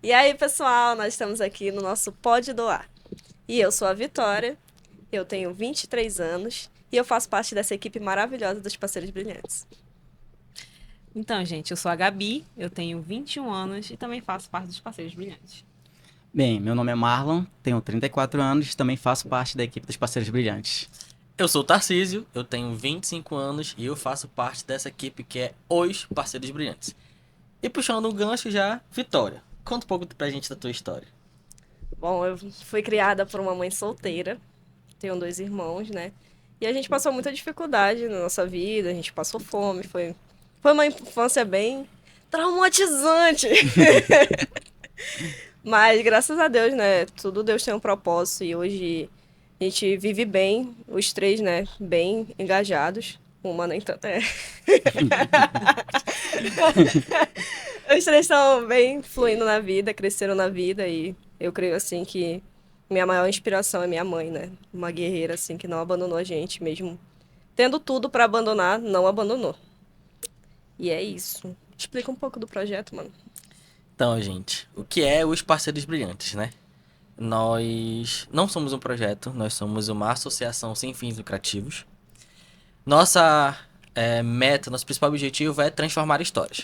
E aí, pessoal, nós estamos aqui no nosso Pode Doar. E eu sou a Vitória, eu tenho 23 anos e eu faço parte dessa equipe maravilhosa dos Parceiros Brilhantes. Então, gente, eu sou a Gabi, eu tenho 21 anos e também faço parte dos Parceiros Brilhantes. Bem, meu nome é Marlon, tenho 34 anos e também faço parte da equipe dos Parceiros Brilhantes. Eu sou o Tarcísio, eu tenho 25 anos e eu faço parte dessa equipe que é Os Parceiros Brilhantes. E puxando um gancho já, Vitória, conta um pouco pra gente da tua história. Bom, eu fui criada por uma mãe solteira, tenho 2 irmãos, né? E a gente passou muita dificuldade na nossa vida, a gente passou fome, foi uma infância bem traumatizante. Mas graças a Deus, né? Tudo Deus tem um propósito e hoje a gente vive bem, os 3, né? Bem engajados. Uma nem tanto é. Os 3 estão bem fluindo na vida, cresceram na vida e eu creio assim que minha maior inspiração é minha mãe, né? Uma guerreira assim que não abandonou a gente mesmo. Tendo tudo pra abandonar, não abandonou. E é isso. Explica um pouco do projeto, mano. Então, gente, o que é Os Parceiros Brilhantes, né? Nós não somos um projeto, nós somos uma associação sem fins lucrativos. Nossa meta, nosso principal objetivo é transformar histórias.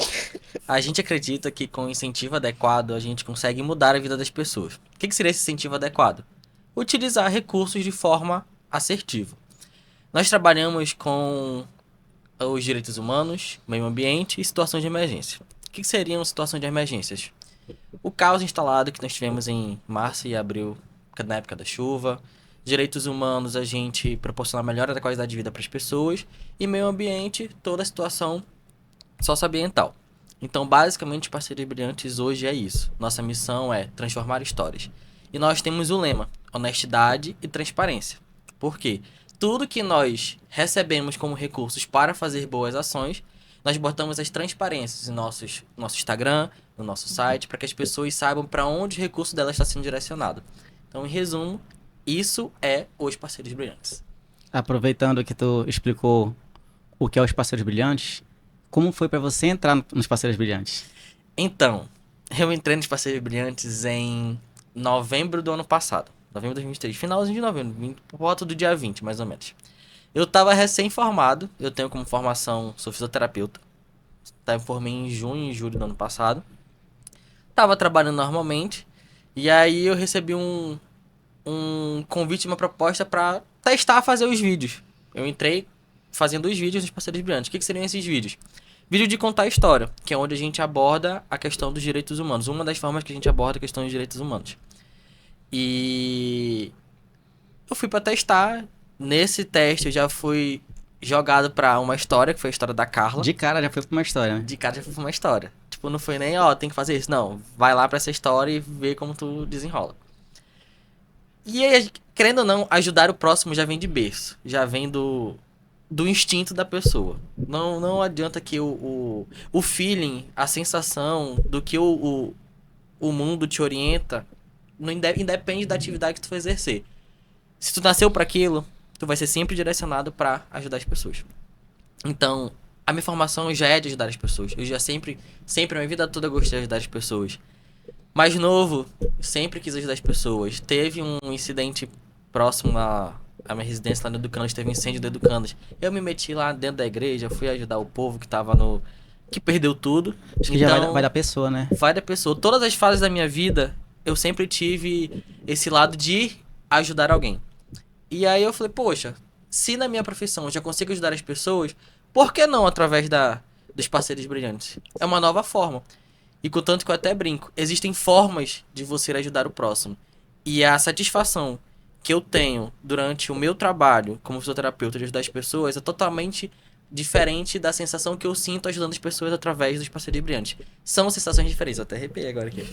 A gente acredita que com incentivo adequado a gente consegue mudar a vida das pessoas. O que seria esse incentivo adequado? Utilizar recursos de forma assertiva. Nós trabalhamos com os direitos humanos, meio ambiente e situações de emergência. O que seriam situações de emergências? O caos instalado que nós tivemos em março e abril, na época da chuva. Direitos humanos, a gente proporcionar melhora da qualidade de vida para as pessoas. E meio ambiente, toda a situação socioambiental. Então, basicamente, Parceiros Brilhantes hoje é isso. Nossa missão é transformar histórias. E nós temos o lema, honestidade e transparência. Por quê? Tudo que nós recebemos como recursos para fazer boas ações, nós botamos as transparências em nosso Instagram, no nosso site, para que as pessoas saibam para onde o recurso dela está sendo direcionado. Então, em resumo, isso é Os Parceiros Brilhantes. Aproveitando que tu explicou o que é os Parceiros Brilhantes, como foi pra você entrar nos Parceiros Brilhantes? Então, eu entrei nos Parceiros Brilhantes em novembro do ano passado. Novembro de 2023, finalzinho de novembro, por volta do dia 20, mais ou menos. Eu tava recém-formado, eu tenho como formação, sou fisioterapeuta. Me formei em junho e julho do ano passado. Tava trabalhando normalmente, e aí eu recebi um convite, uma proposta pra testar fazer os vídeos. Eu entrei fazendo os vídeos dos Parceiros Brilhantes. O que seriam esses vídeos? Vídeo de contar história, que é onde a gente aborda a questão dos direitos humanos. Uma das formas que a gente aborda a questão dos direitos humanos. E eu fui pra testar. Nesse teste eu já fui jogado pra uma história, que foi a história da Carla. De cara já foi pra uma história, né? De cara já fui pra uma história. Tipo, não foi nem, tem que fazer isso. Não, vai lá pra essa história e vê como tu desenrola. E aí, querendo ou não, ajudar o próximo já vem de berço. Já vem do instinto da pessoa. Não adianta que o feeling, a sensação do que o mundo te orienta, não independe da atividade que tu for exercer. Se tu nasceu para aquilo, tu vai ser sempre direcionado para ajudar as pessoas. Então, a minha formação já é de ajudar as pessoas. Eu já sempre, a minha vida toda eu gostei de ajudar as pessoas. Mais novo, sempre quis ajudar as pessoas. Teve um incidente próximo à minha residência lá no Educandas, teve um incêndio do Educandas. Eu me meti lá dentro da igreja, fui ajudar o povo que tava que perdeu tudo. Acho que já vai da pessoa, né? Vai da pessoa. Todas as fases da minha vida, eu sempre tive esse lado de ajudar alguém. E aí eu falei, poxa, se na minha profissão eu já consigo ajudar as pessoas, por que não através dos Parceiros Brilhantes? É uma nova forma. E contanto que eu até brinco, existem formas de você ajudar o próximo. E a satisfação que eu tenho durante o meu trabalho como fisioterapeuta de ajudar as pessoas é totalmente diferente da sensação que eu sinto ajudando as pessoas através dos Parceiros Brilhantes. São sensações diferentes, eu até arrepiei agora aqui.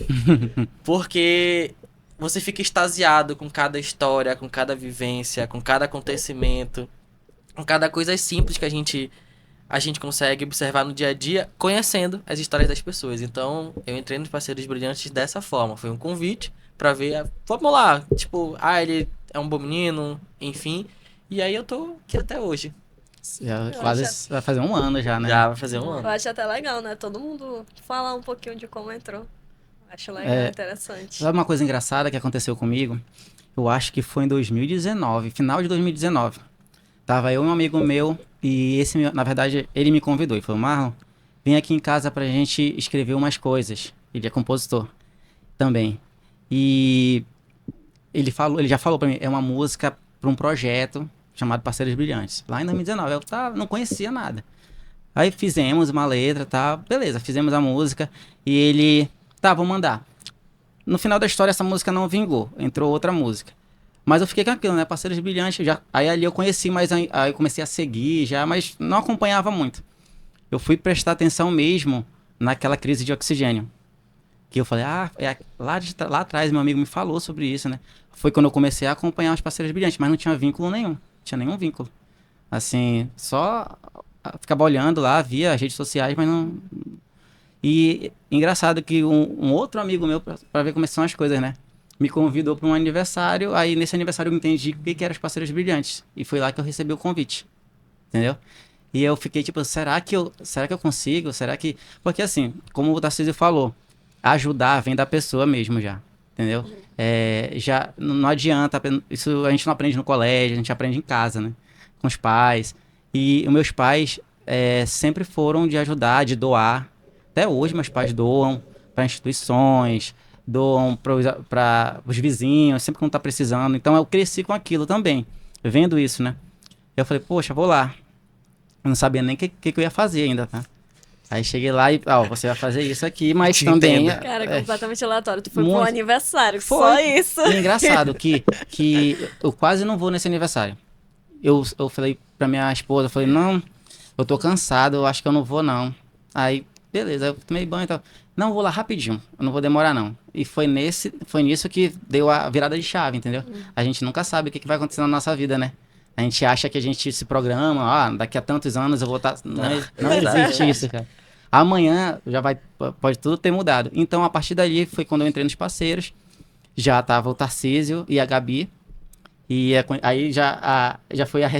Porque você fica extasiado com cada história, com cada vivência, com cada acontecimento, com cada coisa simples que a gente consegue observar no dia a dia, conhecendo as histórias das pessoas. Então, eu entrei nos Parceiros Brilhantes dessa forma. Foi um convite pra ver, vamos lá, tipo, ele é um bom menino, enfim. E aí eu tô aqui até hoje. Vai fazer um ano já, né? Já vai fazer um ano. Eu acho até legal, né? Todo mundo falar um pouquinho de como entrou. Acho legal, É. interessante. Sabe uma coisa engraçada que aconteceu comigo? Eu acho que foi em 2019, final de 2019. Tava eu e um amigo meu, e na verdade, ele me convidou e falou: Marlon, vem aqui em casa pra gente escrever umas coisas. Ele é compositor também. E ele já falou pra mim, é uma música pra um projeto chamado Parceiros Brilhantes. Lá em 2019, eu não conhecia nada. Aí fizemos uma letra, tá, beleza, fizemos a música e ele, tá, vou mandar. No final da história essa música não vingou, entrou outra música. Mas eu fiquei com aquilo, né, Parceiros Brilhantes, já, aí ali eu conheci, mas aí eu comecei a seguir já, mas não acompanhava muito. Eu fui prestar atenção mesmo naquela crise de oxigênio. Que eu falei, lá atrás meu amigo me falou sobre isso, né? Foi quando eu comecei a acompanhar os Parceiros Brilhantes, mas não tinha vínculo nenhum. Não tinha nenhum vínculo. Assim, só ficava olhando lá, via as redes sociais, mas não. E engraçado que um outro amigo meu, pra ver como são as coisas, né? Me convidou para um aniversário, aí nesse aniversário eu entendi o que eram os Parceiros Brilhantes. E foi lá que eu recebi o convite. Entendeu? E eu fiquei tipo, será que eu consigo? Será que. Porque assim, como o Tarcísio falou, ajudar vem da pessoa mesmo já. Entendeu? Já não adianta, isso a gente não aprende no colégio, a gente aprende em casa, né? Com os pais. E os meus pais sempre foram de ajudar, de doar. Até hoje meus pais doam para instituições, doam para os vizinhos, sempre quando tá precisando. Então eu cresci com aquilo também, vendo isso, né? Eu falei, poxa, vou lá. Eu não sabia nem o que eu ia fazer ainda, tá? Aí cheguei lá e, você vai fazer isso aqui, mas Te também... entendo. Cara, completamente aleatório. Tu foi pro Muito. aniversário, Foi. só isso. E é engraçado que eu quase não vou nesse aniversário. Eu falei pra minha esposa, eu falei, não, eu tô cansado, eu acho que eu não vou não. Aí, beleza, eu tomei banho e tal. Não, vou lá rapidinho, eu não vou demorar não. E foi nisso que deu a virada de chave, entendeu? A gente nunca sabe o que vai acontecer na nossa vida, né? A gente acha que a gente se programa, daqui a tantos anos eu vou estar... Não existe isso, cara. Amanhã pode tudo ter mudado. Então, a partir dali, foi quando eu entrei nos parceiros. Já tava o Tarcísio e a Gabi. E aí já foi a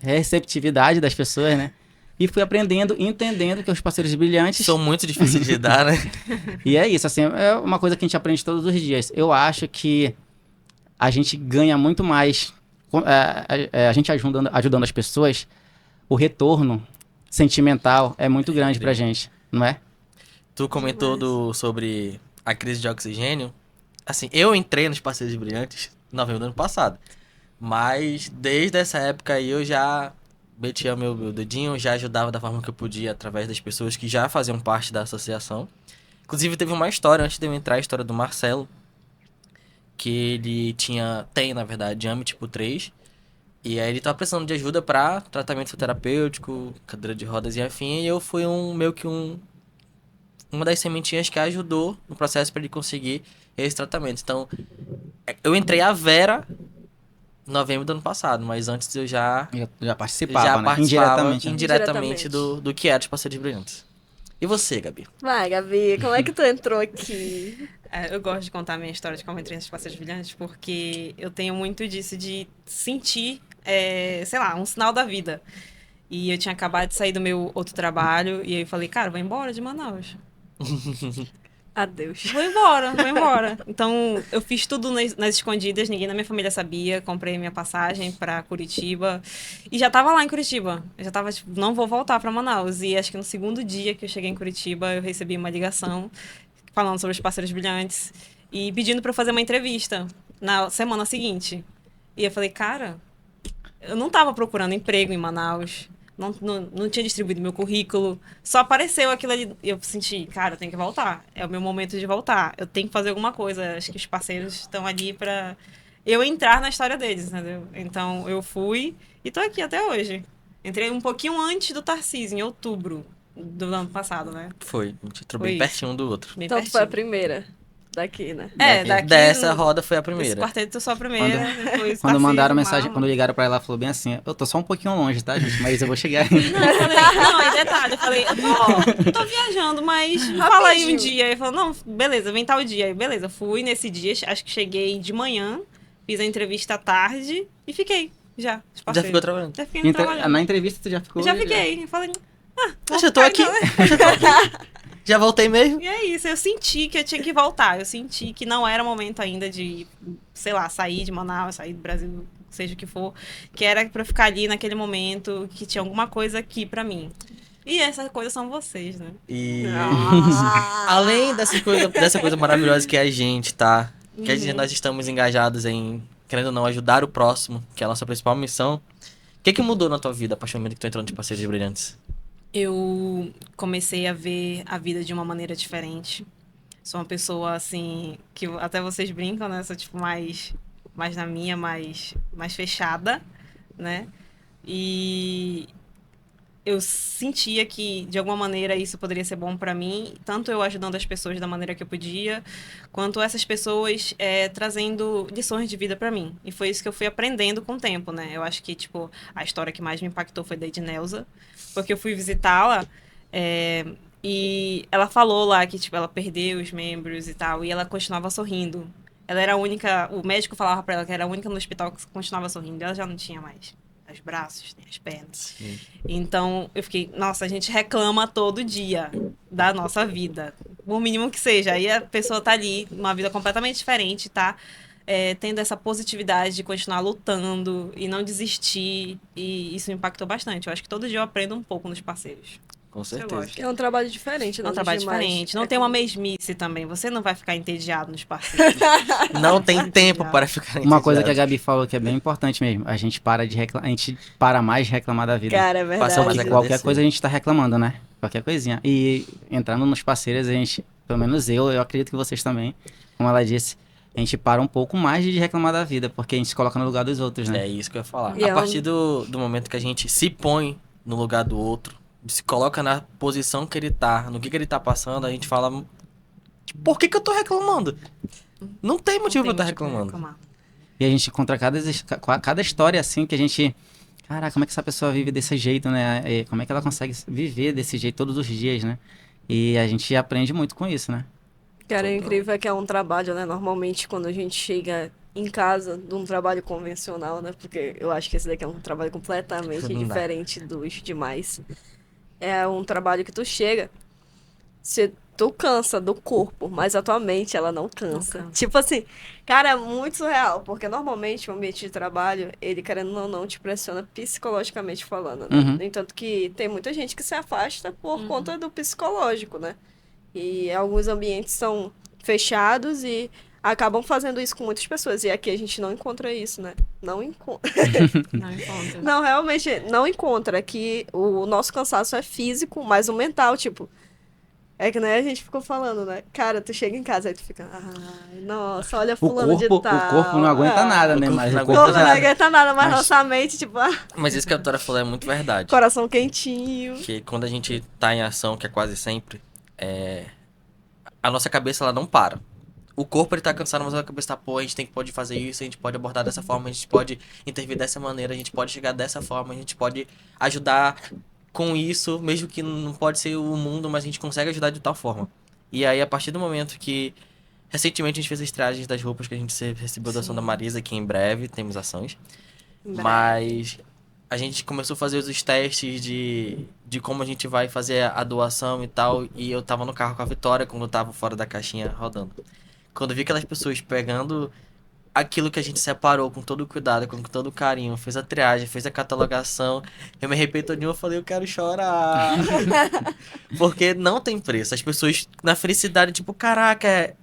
receptividade das pessoas, né? E fui aprendendo, entendendo que os Parceiros Brilhantes... São muito difíceis de lidar, né? E é isso, assim, é uma coisa que a gente aprende todos os dias. Eu acho que a gente ganha muito mais... a gente ajudando as pessoas, o retorno sentimental é muito grande pra gente, não é? Tu comentou sobre a crise de oxigênio. Assim, eu entrei nos Parceiros Brilhantes em novembro do ano passado. Mas desde essa época aí eu já metia meu dedinho, já ajudava da forma que eu podia através das pessoas que já faziam parte da associação. Inclusive teve uma história, antes de eu entrar, a história do Marcelo, que ele tem na verdade, AME tipo 3. E aí ele tava precisando de ajuda pra tratamento terapêutico, cadeira de rodas e afim. E eu fui uma das sementinhas que ajudou no processo pra ele conseguir esse tratamento. Então, eu entrei a Vera em novembro do ano passado, mas antes eu já participava, né? participava Indiretamente. indiretamente do que era os Parceiros Brilhantes. E você, Gabi? Vai, Gabi, como é que tu entrou aqui? Eu gosto de contar a minha história de como eu entrei nos Parceiros Brilhantes, porque eu tenho muito disso de sentir, sei lá, um sinal da vida. E eu tinha acabado de sair do meu outro trabalho, e aí eu falei, cara, vou embora de Manaus. Adeus. Vou embora. Então, eu fiz tudo nas escondidas, ninguém na minha família sabia. Comprei minha passagem pra Curitiba. E já tava lá em Curitiba. Eu já tava, tipo, não vou voltar pra Manaus. E acho que no segundo dia que eu cheguei em Curitiba, eu recebi uma ligação falando sobre os Parceiros Brilhantes e pedindo pra eu fazer uma entrevista na semana seguinte. E eu falei, cara, eu não tava procurando emprego em Manaus. Não tinha distribuído meu currículo. Só apareceu aquilo ali. E eu senti, cara, eu tenho que voltar. É o meu momento de voltar. Eu tenho que fazer alguma coisa. Acho que os parceiros estão ali pra eu entrar na história deles, entendeu? Então, eu fui e tô aqui até hoje. Entrei um pouquinho antes do Tarcísio, em outubro do ano passado, né? Foi, a gente entrou Foi bem isso. pertinho um do outro. Bem Então tu pertinho. foi a primeira daqui, né? Daqui Dessa do- roda foi a Esse primeira. quarteto eu sou a primeira. Depois Quando mandaram Tarcísio, mensagem, Marlon. quando ligaram pra ela, ela falou bem assim, eu tô só um pouquinho longe, tá, gente? Mas eu vou chegar. Não, e detalhe, eu falei, eu tô viajando, mas fala aí um dia. Ele falou, não, beleza, vem tal dia. Aí, beleza, fui nesse dia, acho que cheguei de manhã, fiz a entrevista à tarde e fiquei, já. Já ficou trabalhando. Já fiquei trabalhando. Na entrevista tu já ficou... Já fiquei. Eu falei, Mas eu tô aqui. Já voltei mesmo? E é isso, eu senti que eu tinha que voltar. Eu senti que não era o momento ainda de, sei lá, sair de Manaus, sair do Brasil, seja o que for. Que era pra eu ficar ali naquele momento, que tinha alguma coisa aqui pra mim. E essas coisas são vocês, né? E Ah. além dessa coisa maravilhosa que é a gente, tá? Que nós estamos engajados em, querendo ou não, ajudar o próximo, que é a nossa principal missão. O que mudou na tua vida a partir do momento que tu entrou no Parceiros Brilhantes? Eu comecei a ver a vida de uma maneira diferente. Sou uma pessoa, assim, que até vocês brincam, né? Sou, tipo, mais na minha, mais fechada, né? E eu sentia que, de alguma maneira, isso poderia ser bom pra mim, tanto eu ajudando as pessoas da maneira que eu podia, quanto essas pessoas trazendo lições de vida pra mim. E foi isso que eu fui aprendendo com o tempo, né? Eu acho que, tipo, a história que mais me impactou foi da Ednelza, porque eu fui visitá-la e ela falou lá que, tipo, ela perdeu os membros e tal, e ela continuava sorrindo. Ela era a única, o médico falava pra ela que era a única no hospital que continuava sorrindo, ela já não tinha mais os braços, nem as pernas. Sim. Então, eu fiquei, nossa, a gente reclama todo dia da nossa vida, por mínimo que seja. Aí a pessoa tá ali, uma vida completamente diferente, tá tendo essa positividade de continuar lutando e não desistir. E isso me impactou bastante. Eu acho que todo dia eu aprendo um pouco nos parceiros. Com Isso eu certeza. gosto. É um trabalho diferente, É né? um trabalho dos demais. diferente. Não tem uma mesmice também. Você não vai ficar entediado nos parceiros. Não tem tempo para ficar Uma coisa que a entediado. Gabi falou que é bem importante mesmo. A gente a gente para mais de reclamar da vida. Cara, é Passar mais verdade. Porque qualquer agradecer. coisa a gente tá reclamando, né? Qualquer coisinha. E entrando nos parceiros, a gente, pelo menos eu acredito que vocês também, como ela disse, a gente para um pouco mais de reclamar da vida, porque a gente se coloca no lugar dos outros, né? É isso que eu ia falar. E A é um- partir do momento que a gente se põe no lugar do outro, se coloca na posição que ele tá, no que ele tá passando, a gente fala, por que eu tô reclamando? Não tem motivo pra eu estar reclamando. E a gente encontra cada história assim que a gente. Caraca, como é que essa pessoa vive desse jeito, né? E como é que ela consegue viver desse jeito todos os dias, né? E a gente aprende muito com isso, né? Cara, é incrível que é um trabalho, né? Normalmente, quando a gente chega em casa de um trabalho convencional, né? Porque eu acho que esse daqui é um trabalho completamente Não dá. diferente dos demais. É um trabalho que tu chega, tu cansa do corpo, mas a tua mente, ela não cansa. Não cansa. Tipo assim, cara, é muito surreal, porque normalmente o ambiente de trabalho, ele querendo ou não te pressiona psicologicamente falando, né? Uhum. No entanto que tem muita gente que se afasta por conta do psicológico, né? E alguns ambientes são fechados e acabam fazendo isso com muitas pessoas. E aqui a gente não encontra isso, né? Não encontra. Não encontra. Não, realmente não encontra. Que o nosso cansaço é físico, mas o mental, tipo. É que, né, a gente ficou falando, né? Cara, tu chega em casa e tu fica. Ai, nossa, olha fulano de tal. O corpo não aguenta nada, né? o corpo Mas não o O corpo corpo não já. aguenta nada, mas Mas- nossa mente, tipo, Mas isso que a doutora falou é muito verdade. coração quentinho. Que quando a gente tá em ação, que é quase sempre, a nossa cabeça ela não para. O corpo ele tá cansado, mas a cabeça tá, pô, a gente pode fazer isso, a gente pode abordar dessa forma, a gente pode intervir dessa maneira, a gente pode chegar dessa forma, a gente pode ajudar com isso, mesmo que não pode ser o mundo, mas a gente consegue ajudar de tal forma. E aí, a partir do momento que recentemente a gente fez as triagens das roupas que a gente recebeu da ação da Marisa, que em breve temos ações. Mas a gente começou a fazer os testes de como a gente vai fazer a doação e tal. E eu tava no carro com a Vitória quando eu tava fora da caixinha rodando. Quando eu vi aquelas pessoas pegando aquilo que a gente separou com todo o cuidado, com todo o carinho, fez a triagem, fez a catalogação, eu me arrependi todinho, eu falei, eu quero chorar. Porque não tem preço. As pessoas na felicidade, tipo, caraca,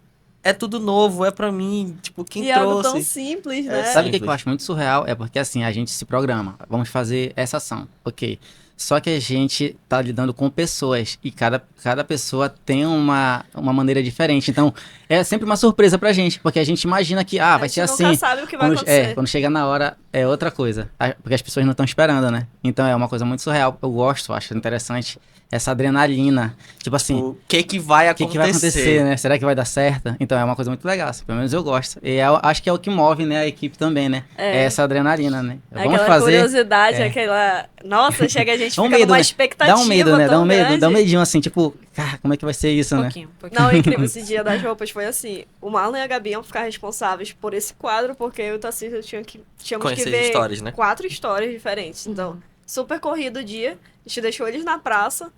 é tudo novo, é pra mim. Tipo, quem E é algo tão trouxe? simples, É, né? Sabe o que Simples. eu acho muito surreal? É porque assim, a gente se programa. Vamos fazer essa ação. Ok. Só que a gente tá lidando com pessoas e cada pessoa tem uma maneira diferente. Então, é sempre uma surpresa pra gente, porque a gente imagina que, vai A ser gente assim. nunca sabe o que vai Quando, acontecer. quando chega na hora, é outra coisa. Porque as pessoas não estão esperando, né? Então, é uma coisa muito surreal. Eu gosto, acho interessante essa adrenalina. Tipo assim, O que vai o acontecer? que vai acontecer, né? Será que vai dar certo? Então é uma coisa muito legal, assim, pelo menos eu gosto. E acho que é o que move, né, a equipe também, né? É essa adrenalina, né? Vamos Aquela fazer. curiosidade, aquela. Nossa, chega a gente Dá um fica medo, numa né? expectativa. Dá um medo, né? tão Dá um grande. medinho assim, tipo, cara, como é que vai ser isso, né? Pouquinho. Não, é incrível. Esse dia das roupas foi assim. O Marlon e a Gabi iam ficar responsáveis por esse quadro, porque eu e o Tarcísio tínhamos Conhecer que as ver histórias, né? 4 histórias diferentes. Então, super corrido o dia. A gente deixou eles na praça.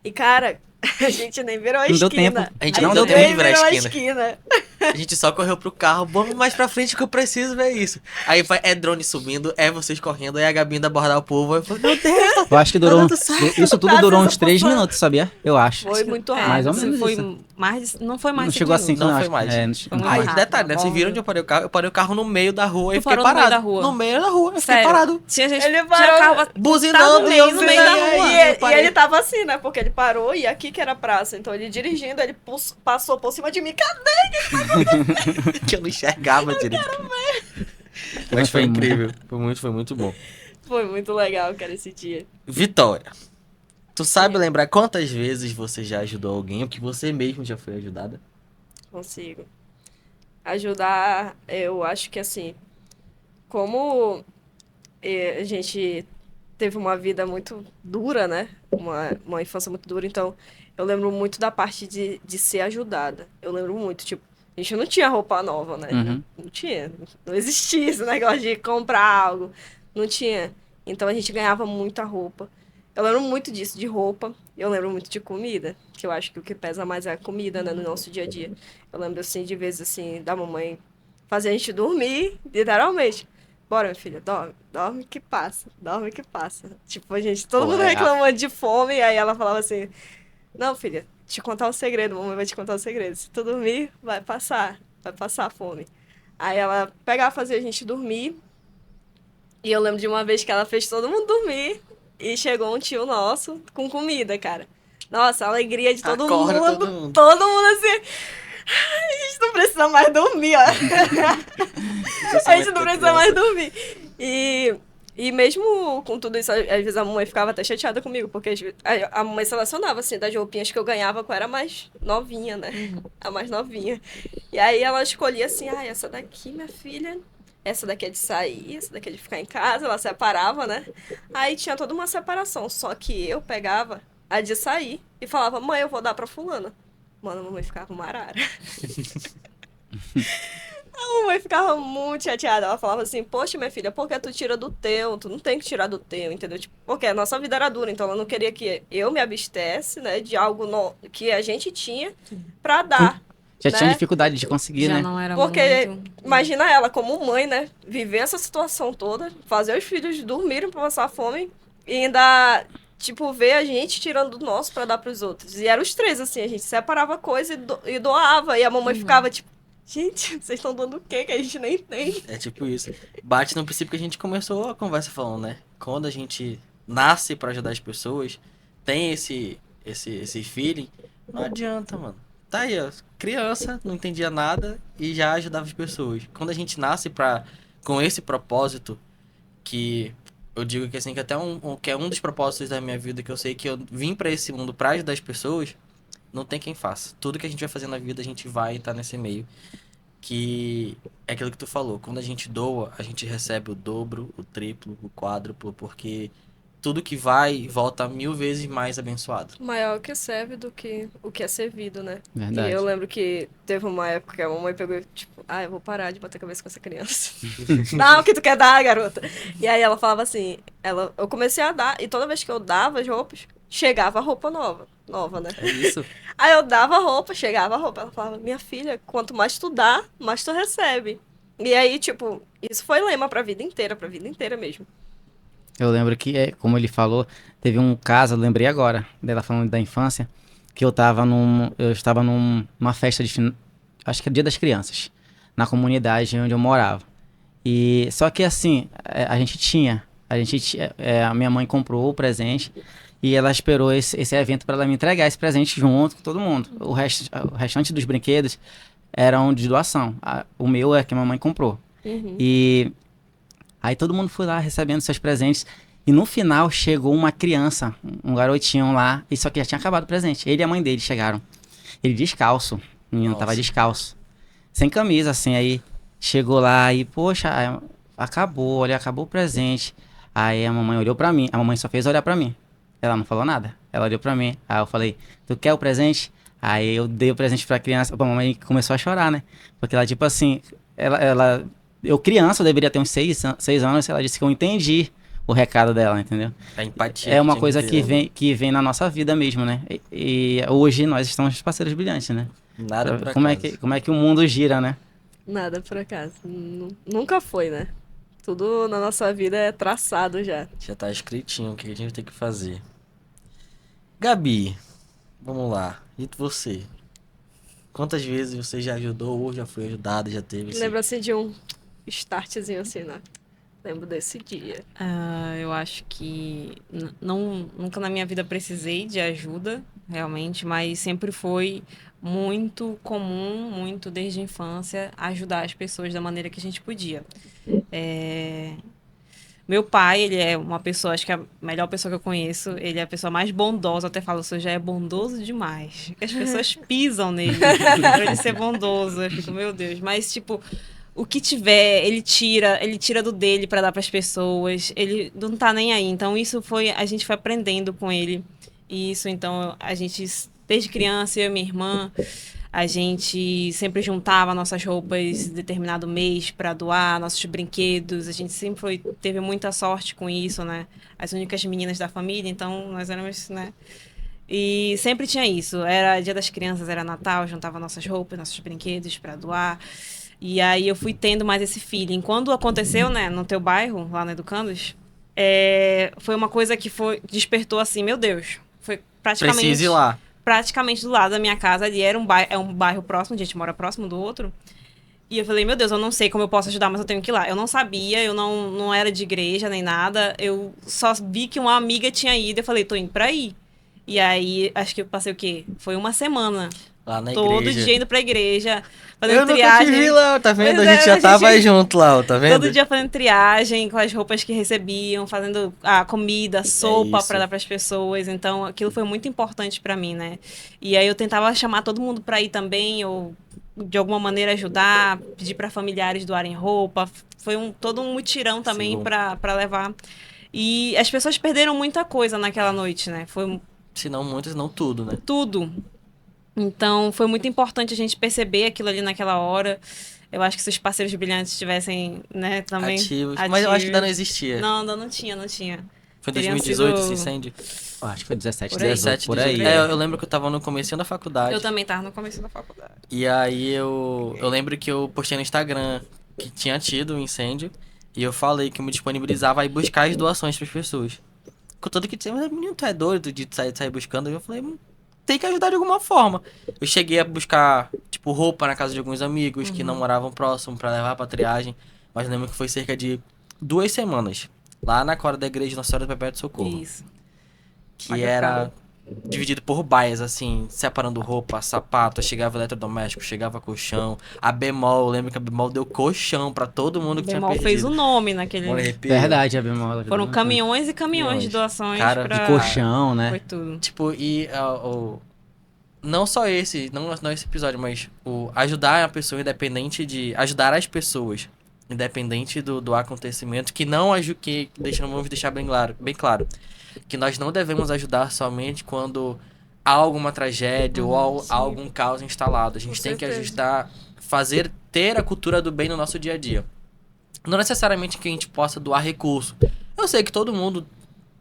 E, cara, a gente nem virou a Não deu esquina. tempo. A gente não não deu deu tempo de virar a virou esquina. A gente só correu pro carro, vamos mais pra frente que eu preciso ver isso. Aí é drone subindo, é vocês correndo, aí a Gabi indo abordar o povo. Eu falei, meu Deus, Eu acho que tá durou. dando certo. Isso tudo Tá durou se uns 3 passando. minutos, sabia? Eu acho. Foi muito É, rápido. Mais ou isso menos foi isso. não foi mais Não de chegou a 5 5, minutos. Não não. foi acho. mais. É, Foi muito Aí, rápido, detalhe, né? tá Vocês bom. viram onde eu parei o carro no meio da rua e Tu fiquei parou no meio parado. da rua? No meio da rua, eu fiquei Sério, parado. tinha gente, Ele tinha parou- carro Buzinando no e eu meio da rua. E ele tava assim, né? Porque ele parou e aqui que era a praça. Então ele dirigindo, ele passou por cima de mim. Que eu não enxergava direito. Mas foi incrível. Foi muito bom. Foi muito legal, cara, esse dia. Vitória. Tu sabe lembrar quantas vezes você já ajudou alguém ou que você mesmo já foi ajudada? Consigo. Ajudar, eu acho que assim, como a gente teve uma vida muito dura, né? Uma infância muito dura, então eu lembro muito da parte de ser ajudada. Eu lembro muito, tipo, a gente não tinha roupa nova, né? Uhum. Não tinha. Não existia esse negócio de comprar algo. Não tinha. Então a gente ganhava muita roupa. Eu lembro muito disso, de roupa. Eu lembro muito de comida, que eu acho que o que pesa mais é a comida, né, no nosso dia a dia. Eu lembro, assim, de vezes, assim, da mamãe fazer a gente dormir, literalmente. Bora, minha filha, dorme. Dorme que passa. Dorme que passa. Tipo, a gente, todo Pô, mundo é, reclamando de fome, e aí ela falava assim, não, filha, te contar um segredo, mamãe vai te contar um segredo. Se tu dormir, vai passar a fome. Aí ela pegava, fazia a gente dormir, e eu lembro de uma vez que ela fez todo mundo dormir, e chegou um tio nosso com comida, cara. Nossa, a alegria de todo Acorda mundo. todo mundo. Todo mundo assim. A gente não precisa mais dormir, ó. A gente não precisa mais dormir. E mesmo com tudo isso, às vezes a mamãe ficava até chateada comigo, porque a mamãe selecionava, assim, das roupinhas que eu ganhava, qual era a mais novinha, né? A mais novinha. E aí ela escolhia assim, ah, essa daqui, minha filha, essa daqui é de sair, essa daqui é de ficar em casa, ela separava, né? Aí tinha toda uma separação, só que eu pegava a de sair e falava, mãe, eu vou dar pra fulana. Mano, a mamãe ficava uma arara. A mamãe ficava muito chateada. Ela falava assim, poxa, minha filha, por que tu tira do teu? Tu não tem que tirar do teu, entendeu? Tipo, porque a nossa vida era dura, então ela não queria que eu me abstesse, né, de algo que a gente tinha pra dar. Já né? tinha dificuldade de conseguir, Já né? não era Porque, muito... imagina ela como mãe, né? Viver essa situação toda, fazer os filhos dormirem pra passar fome e ainda, tipo, ver a gente tirando do nosso pra dar pros outros. E eram os três, assim, a gente separava coisa e doava. E a mamãe ficava, tipo, gente, vocês estão dando o quê que a gente nem tem? É tipo isso. Bate no princípio que a gente começou a conversa falando, né? Quando a gente nasce pra ajudar as pessoas, tem esse feeling, não adianta, mano. Tá aí, ó. Criança, não entendia nada e já ajudava as pessoas. Quando a gente nasce com esse propósito, que eu digo que assim, que até que é um dos propósitos da minha vida, que eu sei que eu vim pra esse mundo pra ajudar as pessoas, não tem quem faça. Tudo que a gente vai fazer na vida, a gente vai estar nesse meio. Que é aquilo que tu falou. Quando a gente doa, a gente recebe o dobro, o triplo, o quádruplo, porque tudo que vai volta 1000 vezes mais abençoado. Maior que serve do que o que é servido, né? Verdade. E eu lembro que teve uma época que a mamãe pegou e, tipo, eu vou parar de bater cabeça com essa criança. Dá o que tu quer dar, garota. E aí ela falava assim, eu comecei a dar, e toda vez que eu dava as roupas, chegava a roupa nova, né? É isso. Aí eu dava a roupa, chegava a roupa. Ela falava, minha filha, quanto mais tu dá, mais tu recebe. E aí, tipo, isso foi lema pra vida inteira mesmo. Eu lembro que, como ele falou, teve um caso, eu lembrei agora, dela falando da infância, que eu estava numa festa acho que é Dia das Crianças, na comunidade onde eu morava. E só que assim, a minha mãe comprou o presente e ela esperou esse evento para ela me entregar esse presente junto com todo mundo. O restante dos brinquedos eram de doação. O meu é que a mamãe comprou. Uhum. E aí todo mundo foi lá recebendo seus presentes. E no final chegou uma criança, um garotinho lá, e só que já tinha acabado o presente. Ele e a mãe dele chegaram. Ele descalço, o menino tava descalço. Sem camisa, assim, aí chegou lá e, poxa, acabou o presente. Aí a mamãe olhou pra mim, a mamãe só fez olhar pra mim. Ela não falou nada, ela olhou pra mim. Aí eu falei, tu quer o presente? Aí eu dei o presente pra criança, a mamãe começou a chorar, né? Porque ela, tipo assim, eu criança, eu deveria ter uns 6 anos, ela disse que eu entendi o recado dela, entendeu? A empatia. É uma tinha coisa ter, né? que vem na nossa vida mesmo, né? E hoje nós estamos parceiros brilhantes, né? Nada por Como é acaso. como é que o mundo gira, né? Nada por acaso. Nunca foi, né? Tudo na nossa vida é traçado já. Já tá escritinho o que a gente tem que fazer. Gabi, vamos lá. E você? Quantas vezes você já ajudou ou já foi ajudada, já teve esse... Lembro assim de um startzinho assim, né? Lembro desse dia. Eu acho que nunca na minha vida precisei de ajuda, realmente, mas sempre foi muito comum, muito desde a infância, ajudar as pessoas da maneira que a gente podia. Meu pai, ele é uma pessoa, acho que é a melhor pessoa que eu conheço. Ele é a pessoa mais bondosa. Eu até falo, você já é bondoso demais. As pessoas pisam nele pra ele ser bondoso. Eu fico, meu Deus. Mas, tipo, o que tiver, ele tira do dele pra dar pras pessoas. Ele não tá nem aí. Então, isso foi, a gente foi aprendendo com ele. E isso, então, a gente, desde criança, eu e minha irmã, a gente sempre juntava nossas roupas em determinado mês para doar, nossos brinquedos. A gente sempre teve muita sorte com isso, né? As únicas meninas da família, então nós éramos, né? E sempre tinha isso. Era Dia das Crianças, era Natal, juntava nossas roupas, nossos brinquedos para doar. E aí eu fui tendo mais esse feeling. Quando aconteceu, né, no teu bairro, lá no Educandos, foi uma coisa que despertou assim, meu Deus. Foi praticamente Precisa ir lá. praticamente do lado da minha casa. Ali era um bairro próximo, a gente mora próximo do outro. E eu falei, meu Deus, eu não sei como eu posso ajudar, mas eu tenho que ir lá. Eu não sabia, eu não era de igreja nem nada. Eu só vi que uma amiga tinha ido. Eu falei, tô indo pra ir. E aí, acho que eu passei o quê? Foi uma semana. Lá na Todo igreja. dia indo pra igreja, Eu fazendo nunca te triagem. vi lá, tá vendo? Pois A gente é, já tava junto lá, tá vendo? Todo dia fazendo triagem com as roupas que recebiam, fazendo a comida, sopa isso. para dar para as pessoas. Então, aquilo foi muito importante para mim, né? E aí eu tentava chamar todo mundo para ir também, ou de alguma maneira ajudar, pedir para familiares doarem roupa. Foi todo um mutirão também Sim. para levar. E as pessoas perderam muita coisa naquela noite, né? Foi Se não muitas, não tudo, né? tudo. Então, foi muito importante a gente perceber aquilo ali naquela hora. Eu acho que se os parceiros brilhantes estivessem, né, também Ativos. Mas eu acho que ainda não existia. Não, ainda não tinha. Foi em Teriam 2018 sido- esse incêndio? Eu acho que foi 17, Por aí. 18, por aí. 18. Eu lembro que eu tava no comecinho da faculdade. Eu também tava no começo da faculdade. E aí eu lembro que eu postei no Instagram que tinha tido um incêndio. E eu falei que eu me disponibilizava a ir buscar as doações pras pessoas. Contanto que tinha, mas menino, tu é doido de sair buscando. Aí eu falei, tem que ajudar de alguma forma. Eu cheguei a buscar, tipo, roupa na casa de alguns amigos que não moravam próximo pra levar pra triagem. Mas eu lembro que foi cerca de 2 semanas. Lá na quadra da igreja Nossa Senhora do Perpétuo Socorro. Isso. Que Paga era caro. dividido por baias, assim, separando roupa, sapato, chegava eletrodoméstico, chegava colchão. A Bemol, eu lembro que a Bemol deu colchão pra todo mundo O que tinha Bemol perdido. fez o nome naquele. Olha, arrepio. Verdade, a Bemola. Foram caminhões e caminhões de doações Cara, pra... De colchão, né? Foi tudo. Tipo, não só não esse episódio, mas o ajudar a pessoa independente de... Ajudar as pessoas, independente do acontecimento, que não vamos deixar bem claro, que nós não devemos ajudar somente quando há alguma tragédia ou há algum caos instalado. A gente Com tem que certeza. ajudar, ter a cultura do bem no nosso dia a dia. Não necessariamente que a gente possa doar recurso. Eu sei que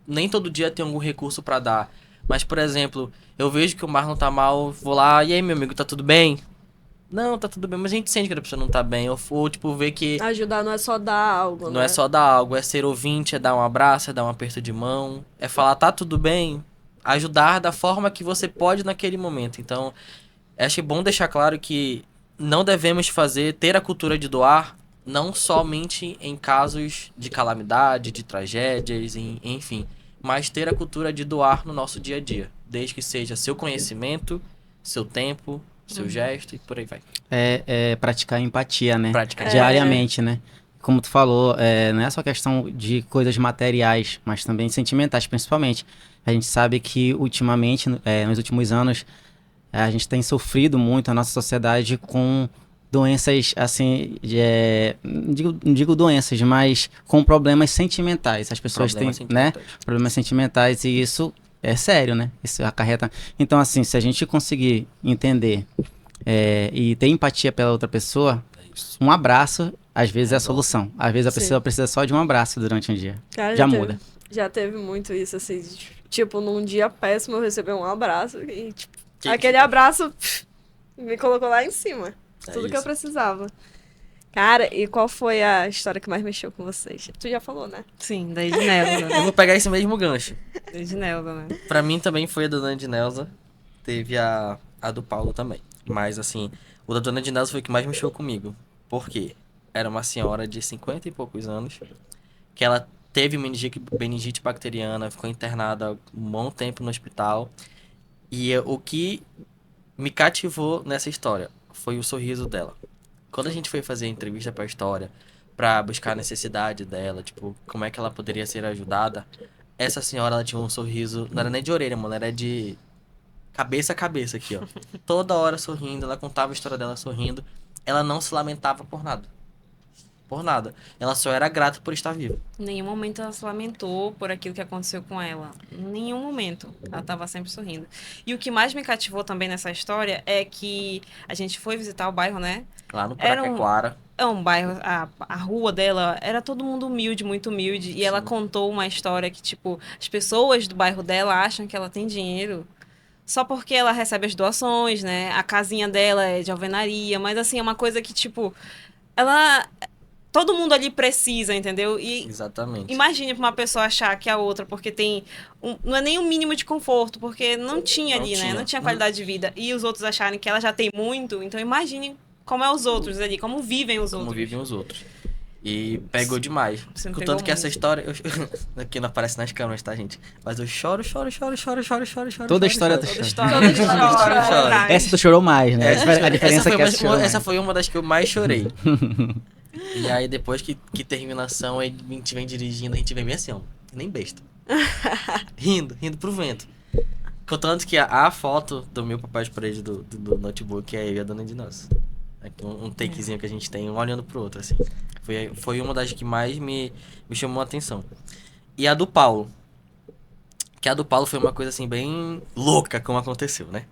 nem todo dia tem algum recurso pra dar. Mas, por exemplo, eu vejo que o Marlon tá mal, vou lá, e aí, meu amigo, tá tudo bem? Não, tá tudo bem, mas a gente sente que a pessoa não tá bem. Ou tipo, ver que Ajudar não é só dar algo, não né? é só dar algo, é ser ouvinte, é dar um abraço, é dar um aperto de mão, é falar, tá tudo bem? Ajudar da forma que você pode naquele momento. Então, acho bom deixar claro que não devemos ter a cultura de doar, não somente em casos de calamidade, de tragédias, enfim, mas ter a cultura de doar no nosso dia a dia, desde que seja seu conhecimento, seu tempo, seu gesto e por aí vai. É praticar empatia, né? Praticar. Diariamente, né? Como tu falou, não é só questão de coisas materiais, mas também sentimentais, principalmente. A gente sabe que ultimamente, nos últimos anos, a gente tem sofrido muito a nossa sociedade com doenças, assim, não digo doenças, mas com problemas sentimentais. As pessoas têm, né, problemas sentimentais e isso é sério, né? Isso acarreta. Então, assim, se a gente conseguir entender e ter empatia pela outra pessoa, um abraço às vezes é a solução. Às vezes a Sim. pessoa precisa só de um abraço durante um dia. Cara, Já muda. Já teve muito isso, assim, tipo, num dia péssimo eu recebi um abraço e, tipo, Que- aquele abraço me colocou lá em cima. É Tudo que eu isso. precisava. Cara, e qual foi a história que mais mexeu com vocês? Tu já falou, né? Sim, da Ednelza. Eu vou pegar esse mesmo gancho. Da Ednelza, né? Pra mim também foi a da Dona Ednelza. Teve a do Paulo também. Mas, assim, o da Dona Ednelza foi o que mais mexeu comigo. Por quê? Era uma senhora de 50 e poucos anos, que ela teve meningite bacteriana, ficou internada um bom tempo no hospital. E o que me cativou nessa história foi o sorriso dela. Quando a gente foi fazer a entrevista pra história, pra buscar a necessidade dela, tipo, como é que ela poderia ser ajudada, essa senhora, ela tinha um sorriso, não era nem de orelha, mano, era de cabeça a cabeça aqui, ó. Toda hora sorrindo, ela contava a história dela sorrindo. Ela não se lamentava por nada. Por nada. Ela só era grata por estar viva. Em nenhum momento ela se lamentou por aquilo que aconteceu com ela. Em nenhum momento. Ela estava sempre sorrindo. E o que mais me cativou também nessa história é que a gente foi visitar o bairro, né? Lá no Era um- Piraquequara. É um bairro, a rua dela era todo mundo humilde, muito humilde. E ela contou uma história que, tipo, as pessoas do bairro dela acham que ela tem dinheiro só porque ela recebe as doações, né? A casinha dela é de alvenaria, mas assim, é uma coisa que, tipo, ela. Todo mundo ali precisa, entendeu? E Exatamente. imagine pra uma pessoa achar que a outra, porque tem. Não é nem o mínimo de conforto, porque não tinha Não ali, né? tinha. Não tinha qualidade de vida. E os outros acharem que ela já tem muito, então imagine como é os outros ali, como vivem os Como outros. vivem os outros. E pegou demais. Você me Contanto pegou que essa muito. história. Aqui não aparece nas câmeras, tá, gente? Mas eu choro. Toda história choro. tu Toda chora. história. Chora. Essa tu chorou mais, né? A diferença é que essa chorou essa mais. foi uma das que eu mais chorei. E aí, depois que termina a ação, a gente vem dirigindo, a gente vem bem assim, ó. Nem besta. rindo pro vento. Contanto que a foto do meu papel de parede do notebook é eu e a Dona Ednelza. Aqui um takezinho que a gente tem, um olhando pro outro, assim. Foi uma das que mais me chamou a atenção. E a do Paulo. Que a do Paulo foi uma coisa, assim, bem louca como aconteceu, né?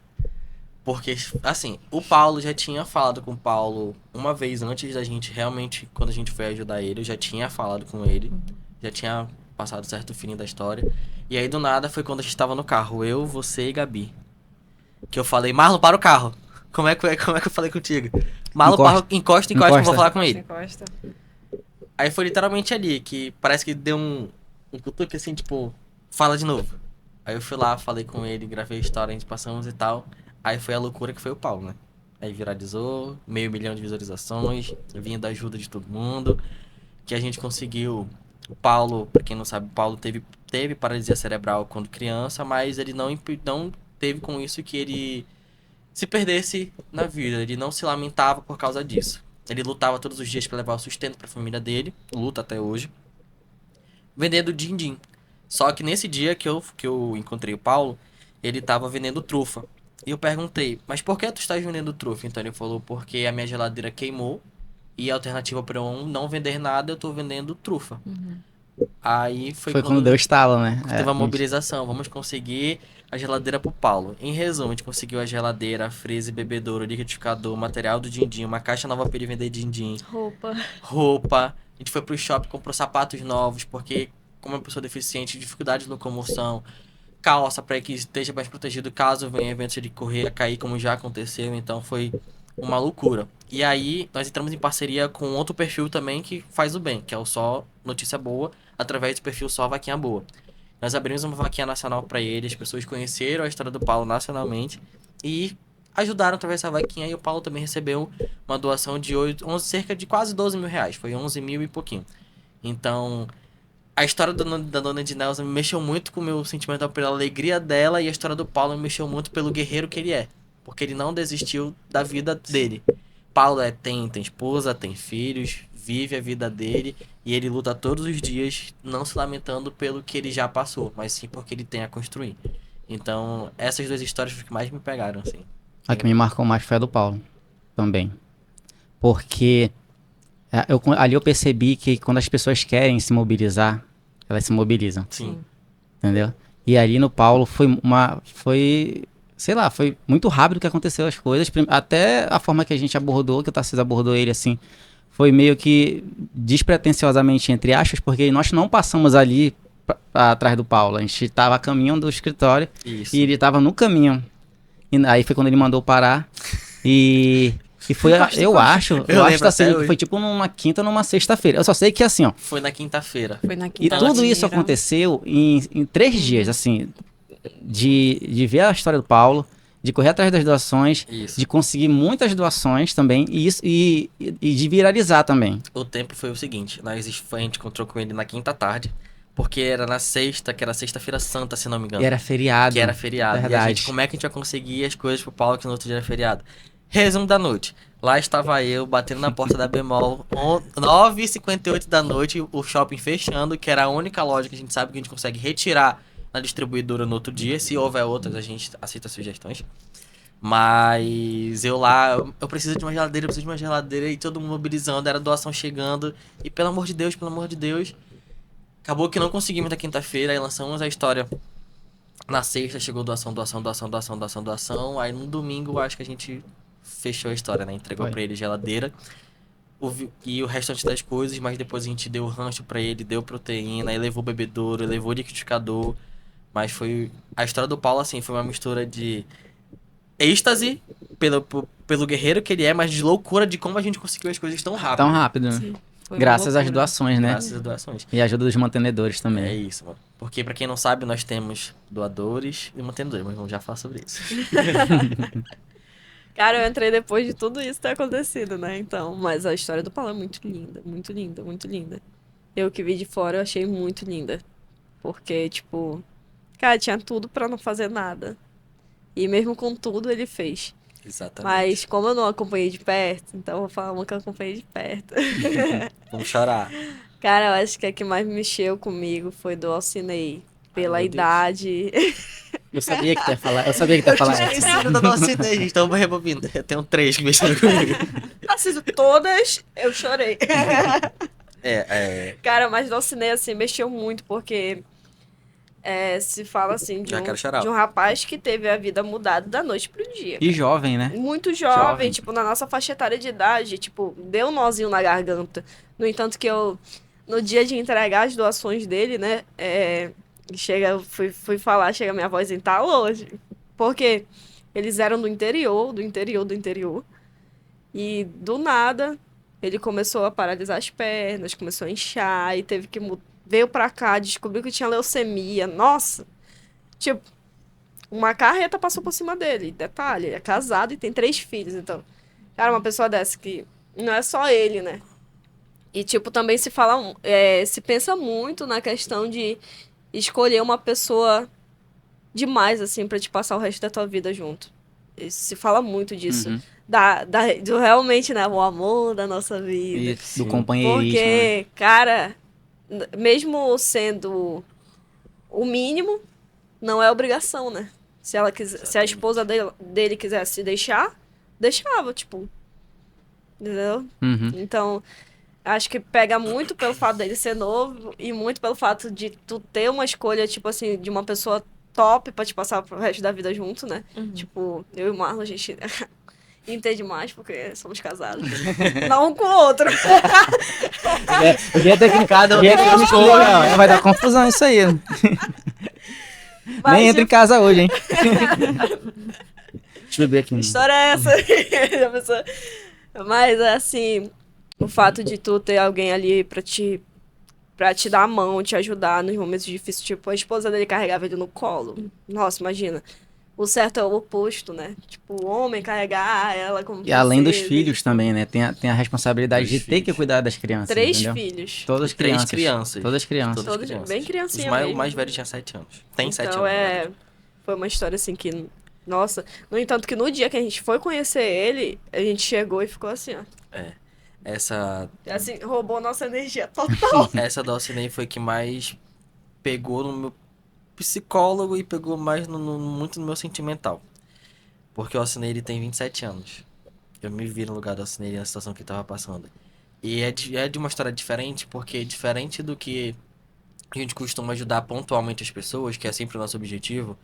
Porque, assim, o Paulo já tinha falado com o Paulo uma vez antes da gente realmente, quando a gente foi ajudar ele, eu já tinha falado com ele, já tinha passado certo feeling da história. E aí, do nada, foi quando a gente tava no carro, eu, você e Gabi. Que eu falei, Marlon, para o carro. Como é que eu falei contigo? Marlon, encosta que eu vou falar com ele. Encosta. Aí foi literalmente ali, que parece que deu um cutuque assim, tipo, fala de novo. Aí eu fui lá, falei com ele, gravei a história, a gente passamos e tal. Aí foi a loucura que foi o Paulo, né? Aí viralizou, 500 mil de visualizações, vindo da ajuda de todo mundo. Que a gente conseguiu. O Paulo, pra quem não sabe, o Paulo teve paralisia cerebral quando criança, mas ele não teve com isso que ele se perdesse na vida. Ele não se lamentava por causa disso. Ele lutava todos os dias pra levar o sustento pra família dele, luta até hoje, vendendo din-din. Só que nesse dia que eu encontrei o Paulo, ele tava vendendo trufa. E eu perguntei, mas por que tu estás vendendo trufa? Então ele falou, porque a minha geladeira queimou e a alternativa para eu não vender nada, eu tô vendendo trufa. Aí foi quando deu estalo, né? teve uma mobilização, vamos conseguir a geladeira pro Paulo. Em resumo, a gente conseguiu a geladeira, a freezer, bebedouro, liquidificador, material do din-din, uma caixa nova pra ele vender din-din, roupa. A gente foi pro shopping, comprou sapatos novos, porque como é uma pessoa deficiente, dificuldade de locomoção, calça para que esteja mais protegido caso venha eventos de correr, cair, como já aconteceu. Então foi uma loucura. E aí nós entramos em parceria com outro perfil também que faz o bem, que é o Só Notícia Boa, através do perfil Só Vaquinha Boa. Nós abrimos uma vaquinha nacional para ele, as pessoas conheceram a história do Paulo nacionalmente e ajudaram através dessa vaquinha. E o Paulo também recebeu uma doação de cerca de quase 12 mil reais, foi 11 mil e pouquinho. Então, a história da Dona Ednelza me mexeu muito com o meu sentimento pela alegria dela, e a história do Paulo me mexeu muito pelo guerreiro que ele é. Porque ele não desistiu da vida dele. Paulo tem esposa, tem filhos, vive a vida dele, e ele luta todos os dias, não se lamentando pelo que ele já passou, mas sim porque ele tem a construir. Então, essas duas histórias foram as que mais me pegaram, assim. A que me marcou mais foi a do Paulo, também. Porque ali eu percebi que quando as pessoas querem se mobilizar, elas se mobilizam. Sim. Entendeu? E ali no Paulo sei lá, foi muito rápido que aconteceu as coisas. Até a forma que a gente abordou, que o Tarcísio abordou ele assim, foi meio que despretensiosamente, entre aspas, porque nós não passamos ali atrás do Paulo. A gente estava a caminho do escritório Isso. e ele estava no caminho. E aí foi quando ele mandou parar. E foi, eu acho lembro tá assim, até que hoje. foi tipo numa quinta ou numa sexta-feira. Eu só sei que assim, ó. Foi na quinta-feira. Foi na E quinta-feira. tudo isso aconteceu em 3 dias, assim, de ver a história do Paulo, de correr atrás das doações, Isso. de conseguir muitas doações também, e de viralizar também. O tempo foi o seguinte, a gente encontrou com ele na quinta tarde, porque era na sexta, que era sexta-feira santa, se não me engano. E era feriado. Que era feriado. E a Verdade. gente, como é que a gente vai conseguir as coisas pro Paulo que no outro dia era feriado? Resumo da noite. Lá estava eu, batendo na porta da Bemol, 9h58 da noite, o shopping fechando, que era a única loja que a gente sabe que a gente consegue retirar na distribuidora no outro dia. Se houver outras, a gente aceita sugestões. Mas eu lá, eu preciso de uma geladeira, eu preciso de uma geladeira, e todo mundo mobilizando, era doação chegando, e pelo amor de Deus, acabou que não conseguimos na quinta-feira, aí lançamos a história na sexta, chegou doação, aí no domingo acho que a gente fechou a história, né, entregou Foi. pra ele geladeira, e o restante das coisas, mas depois a gente deu rancho pra ele, deu proteína, aí levou bebedouro, levou liquidificador, mas foi, a história do Paulo, assim, foi uma mistura de êxtase pelo guerreiro que ele é, mas de loucura de como a gente conseguiu as coisas tão rápido. Tão rápido, né? Sim, foi uma Graças às loucura. doações, né? Graças às doações. E a ajuda dos mantenedores É também. isso, mano. Porque pra quem não sabe, nós temos doadores e mantenedores, mas vamos já falar sobre isso. Cara, eu entrei depois de tudo isso ter acontecido, né? Então, mas a história do Paulo é muito linda, muito linda, muito linda. Eu que vi de fora, eu achei muito linda. Porque, tipo, cara, tinha tudo pra não fazer nada. E mesmo com tudo, ele fez. Exatamente. Mas como eu não acompanhei de perto, então eu vou falar uma que eu acompanhei de perto. Vamos chorar. Cara, eu acho que a que mais mexeu comigo foi do Alcinei. Pela meu Deus. idade. Eu sabia que tu ia falar. Eu sabia que tu ia falar essa. Esquecido da nossa ideia, gente. Então, rebobina. Eu tenho 3 que mexeram comigo. Assisto todas, eu chorei. É. Cara, mas do Alcinei, assim, mexeu muito, porque se fala, assim, Já quero chorar. de um rapaz que teve a vida mudada da noite pro dia. E jovem, né? Muito jovem, Jovem. tipo, na nossa faixa etária de idade, tipo, deu um nozinho na garganta. No entanto que eu, no dia de entregar as doações dele, né, fui falar, chega minha voz entalou hoje. Porque eles eram do interior, do interior. E do nada, ele começou a paralisar as pernas, começou a inchar e teve que veio pra cá, descobriu que tinha leucemia. Nossa! Tipo, uma carreta passou por cima dele. Detalhe, ele é casado e tem 3 filhos. Então, cara, uma pessoa dessa que não é só ele, né? E, tipo, também se pensa muito na questão de escolher uma pessoa demais, assim, pra te passar o resto da tua vida junto. E se fala muito disso. Uhum. Do realmente, né? O amor da nossa vida. E do Sim. companheirismo. Né? Porque, cara, mesmo sendo o mínimo, não é obrigação, né? Se ela quiser, se a esposa dele quisesse deixar, deixava, tipo. Entendeu? Uhum. Então, acho que pega muito pelo fato dele ser novo e muito pelo fato de tu ter uma escolha, tipo assim, de uma pessoa top pra te passar pro resto da vida junto, né? Tipo, eu e o Marlon, a gente entende mais porque somos casados. Não um com o outro. Eu ia ter que Cada um ia ter que tem explicar, vai dar confusão isso aí. Mas, Nem entra em tipo, casa hoje, hein? Deixa eu beber aqui. que história é essa? A pessoa- Mas, assim, o fato de tu ter alguém ali pra te dar a mão, te ajudar nos momentos difíceis. Tipo, a esposa dele carregava ele no colo. Nossa, imagina. O certo é o oposto, né? Tipo, o homem carregar ela como E além dos princesa. filhos também, né? Tem a responsabilidade Dos de ter que filhos. cuidar das crianças. 3 entendeu? filhos. Todas 3 crianças. crianças. Todas crianças. Todas Todos crianças. bem criancinha O mesmo. mais velho tinha 7 anos. Tem 7 Então, anos. na verdade. foi uma história assim que... Nossa. No entanto que no dia que a gente foi conhecer ele, a gente chegou e ficou assim, ó. Essa Assim, roubou nossa energia total. Essa da Alcinei foi que mais pegou no meu psicólogo e pegou mais muito no meu sentimental. Porque o Alcinei, ele tem 27 anos. Eu me vi no lugar do Alcinei na situação que ele tava passando. E é de uma história diferente, porque diferente do que a gente costuma ajudar pontualmente as pessoas, que é sempre o nosso objetivo,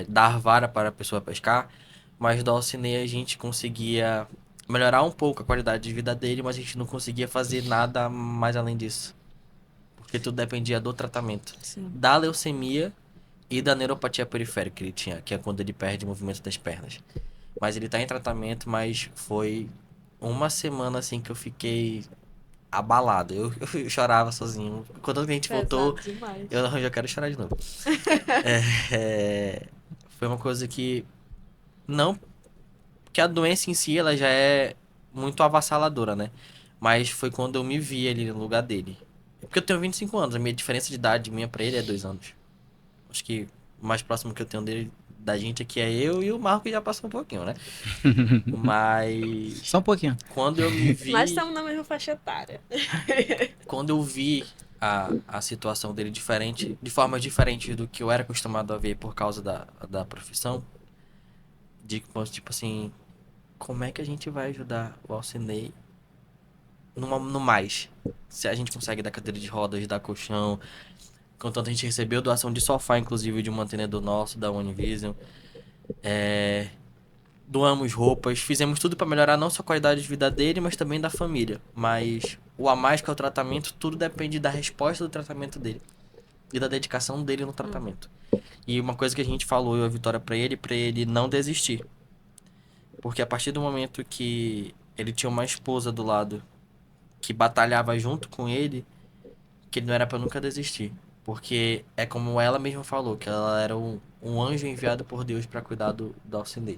dar vara para a pessoa pescar, mas do Alcinei a gente conseguia melhorar um pouco a qualidade de vida dele, mas a gente não conseguia fazer nada mais além disso. Porque tudo dependia do tratamento. Sim. Da leucemia e da neuropatia periférica que ele tinha, que é quando ele perde o movimento das pernas. Mas ele tá em tratamento, mas foi uma semana assim que eu fiquei abalado. Eu chorava sozinho. Quando a gente voltou, Pesado demais. eu já quero chorar de novo. Foi uma coisa que não, que a doença em si ela já é muito avassaladora, né? Mas foi quando eu me vi ali no lugar dele. Porque eu tenho 25 anos, a minha diferença de idade minha pra ele é 2 anos. Acho que o mais próximo que eu tenho dele, da gente aqui é eu e o Marco que já passou um pouquinho, né? Mas Só um pouquinho. quando eu me vi, Mas estamos na mesma faixa etária. quando eu vi a situação dele diferente, de formas diferentes do que eu era acostumado a ver por causa da profissão, de tipo assim, como é que a gente vai ajudar o Alcinei no mais? Se a gente consegue dar cadeira de rodas, dar colchão, contanto a gente recebeu doação de sofá, inclusive de um mantenedor nosso, da Univision. Doamos roupas, fizemos tudo para melhorar não só a qualidade de vida dele, mas também da família. Mas o a mais que é o tratamento, tudo depende da resposta do tratamento dele e da dedicação dele no tratamento. E uma coisa que a gente falou, eu e a Vitória, pra ele não desistir. Porque a partir do momento que ele tinha uma esposa do lado que batalhava junto com ele, que ele não era pra nunca desistir. Porque é como ela mesma falou, que ela era um anjo enviado por Deus pra cuidar do Alcinei.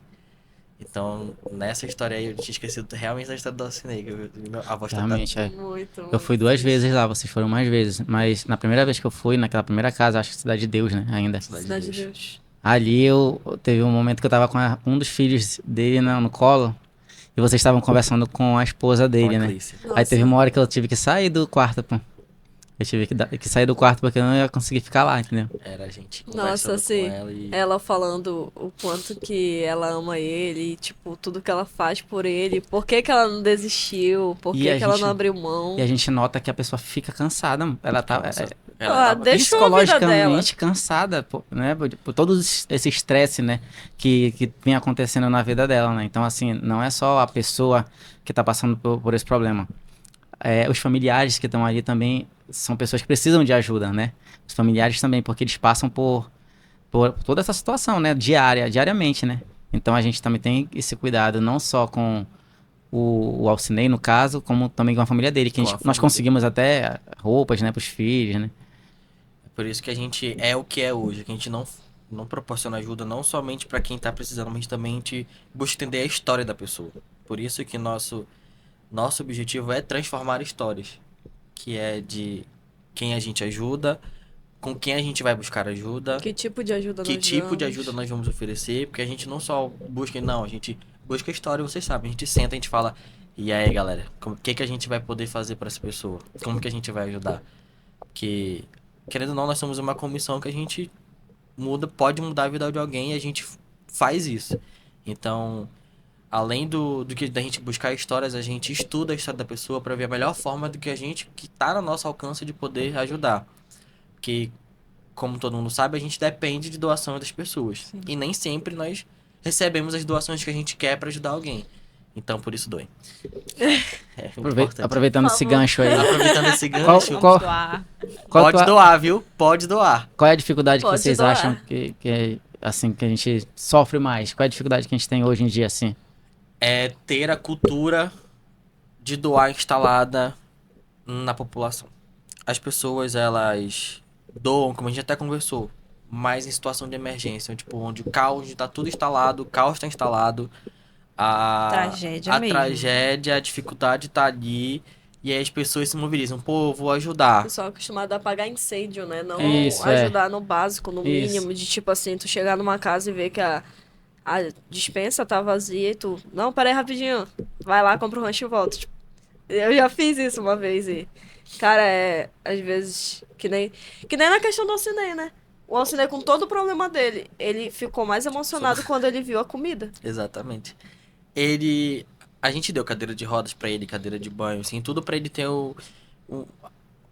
Então, nessa história aí, eu tinha esquecido realmente da história do Alcinei. A voz tá... Realmente, é. Muito. Eu fui 2 vezes lá, vocês foram mais vezes. Mas na primeira vez que eu fui, naquela primeira casa, acho que Cidade de Deus, né? Ainda. Cidade de Deus. Ali teve um momento que eu tava com um dos filhos dele no colo. E vocês estavam conversando com a esposa dele, né? Aí teve uma hora que eu tive que sair do quarto, pô. Eu tive que sair do quarto porque eu não ia conseguir ficar lá, entendeu? Era a gente Nossa, conversando assim, com ela e... ela falando o quanto que ela ama ele, e, tipo, tudo que ela faz por ele, por que que ela não desistiu, por E que a que ela gente- não abriu mão. E a gente nota que a pessoa fica cansada. Ela tá Ela tava- deixou a vida dela. psicologicamente cansada, né? Por todo esse estresse, né? Que vem acontecendo na vida dela, né? Então, assim, não é só a pessoa que tá passando por esse problema. Os familiares que estão ali também são pessoas que precisam de ajuda, né? Os familiares também, porque eles passam por toda essa situação, né? Diariamente, né? Então a gente também tem esse cuidado, não só com o Alcinei, no caso, como também com a família dele, que Com a nós família conseguimos até roupas, né, pros filhos, né? Por isso que a gente é o que é hoje, que a gente não proporciona ajuda não somente para quem tá precisando, mas também a gente busca entender a história da pessoa. Por isso que nosso objetivo é transformar histórias, que é de quem a gente ajuda, com quem a gente vai buscar ajuda, Que tipo de ajuda que nós tipo de damos. ajuda nós vamos oferecer, porque a gente não só busca, não, a gente busca a história, vocês sabem, a gente senta, a gente fala, e aí, galera, o que a gente vai poder fazer para essa pessoa? Como que a gente vai ajudar? Que, querendo ou não, nós somos uma comissão que a gente pode mudar a vida de alguém e a gente faz isso. Então, além do que da gente buscar histórias, a gente estuda a história da pessoa para ver a melhor forma do que a gente, que tá no nosso alcance de poder ajudar. Porque, como todo mundo sabe, a gente depende de doações das pessoas. Sim. E nem sempre nós recebemos as doações que a gente quer para ajudar alguém. Então, por isso doe. É importante. Aproveitando Por esse favor. gancho aí, Aproveitando esse gancho, Vamos Qual- doar. qual, pode doar, viu? Pode doar. qual é a dificuldade que Pode vocês doar. acham que assim, que a gente sofre mais? Qual é a dificuldade que a gente tem hoje em dia, assim? É ter a cultura de doar instalada na população. As pessoas, elas doam, como a gente até conversou, mas em situação de emergência, tipo, onde o caos está tudo instalado, o caos está instalado, Tragédia a mesmo. tragédia, a dificuldade está ali, e aí as pessoas se mobilizam. Pô, eu vou ajudar. O pessoal é acostumado a apagar incêndio, né? Não Isso, ajudar no básico, no Isso. mínimo. De tipo assim, tu chegar numa casa e ver que a despensa tá vazia e tu... Não, peraí rapidinho. Vai lá, compra um rancho e volta. Tipo, eu já fiz isso uma vez e... Cara, às vezes... Que nem na questão do Alcinei, né? O Alcinei, com todo o problema dele, ele ficou mais emocionado quando ele viu a comida. Exatamente. A gente deu cadeira de rodas pra ele, cadeira de banho, assim, tudo pra ele ter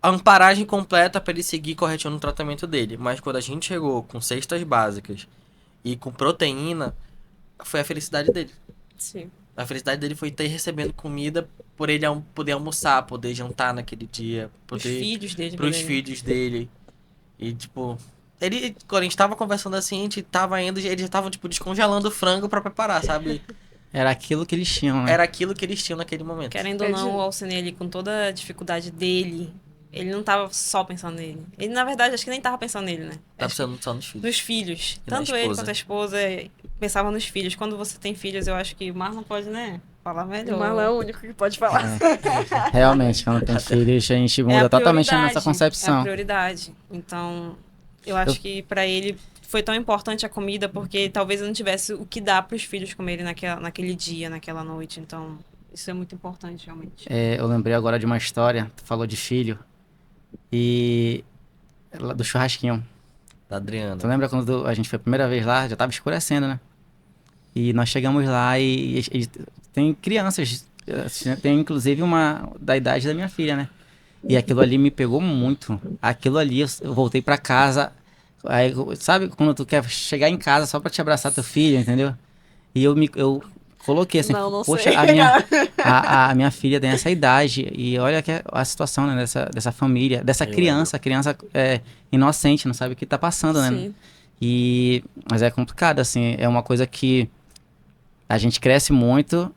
a amparagem completa pra ele seguir corretinho no tratamento dele. Mas quando a gente chegou com cestas básicas e com proteína, foi a felicidade dele. Sim. A felicidade dele foi ter recebendo comida por ele poder almoçar, poder jantar naquele dia, Os poder filhos dele. pros poderem- filhos dele. E, tipo, quando a gente tava conversando assim, a gente tava indo, eles já estavam, tipo, descongelando o frango pra preparar, sabe? Era aquilo que eles tinham, né? Era aquilo que eles tinham naquele momento. Querendo ou não, o Alcenei ali, com toda a dificuldade dele, ele não tava só pensando nele. Ele, na verdade, acho que nem tava pensando nele, né? Tá Acho que pensando só nos filhos. nos filhos. E na Tanto ele esposa. quanto a esposa pensavam nos filhos. Quando você tem filhos, eu acho que o Marlon pode, né? Falar O melhor. Marlon é o único que pode falar. Realmente, quando tem filhos, a gente muda a totalmente a prioridade, nossa concepção. É a prioridade. Então, eu acho que pra ele foi tão importante a comida porque talvez eu não tivesse o que dar pros filhos comerem naquele dia, naquela noite. Então, isso é muito importante, realmente. É, eu lembrei agora de uma história, tu falou de filho, e lá do churrasquinho. Da Adriana. Tu lembra quando a gente foi a primeira vez lá? Já tava escurecendo, né? E nós chegamos lá e tem crianças, tem inclusive uma da idade da minha filha, né? E aquilo ali me pegou muito. Aquilo ali, eu voltei pra casa, aí, sabe quando tu quer chegar em casa só pra te abraçar teu filho, entendeu? E eu coloquei assim, Não poxa, sei. a minha filha tem essa idade e olha que a situação, né, dessa família, dessa Eu criança, inocente, não sabe o que tá passando, né? Sim. Mas é complicado, assim, é uma coisa que a gente cresce muito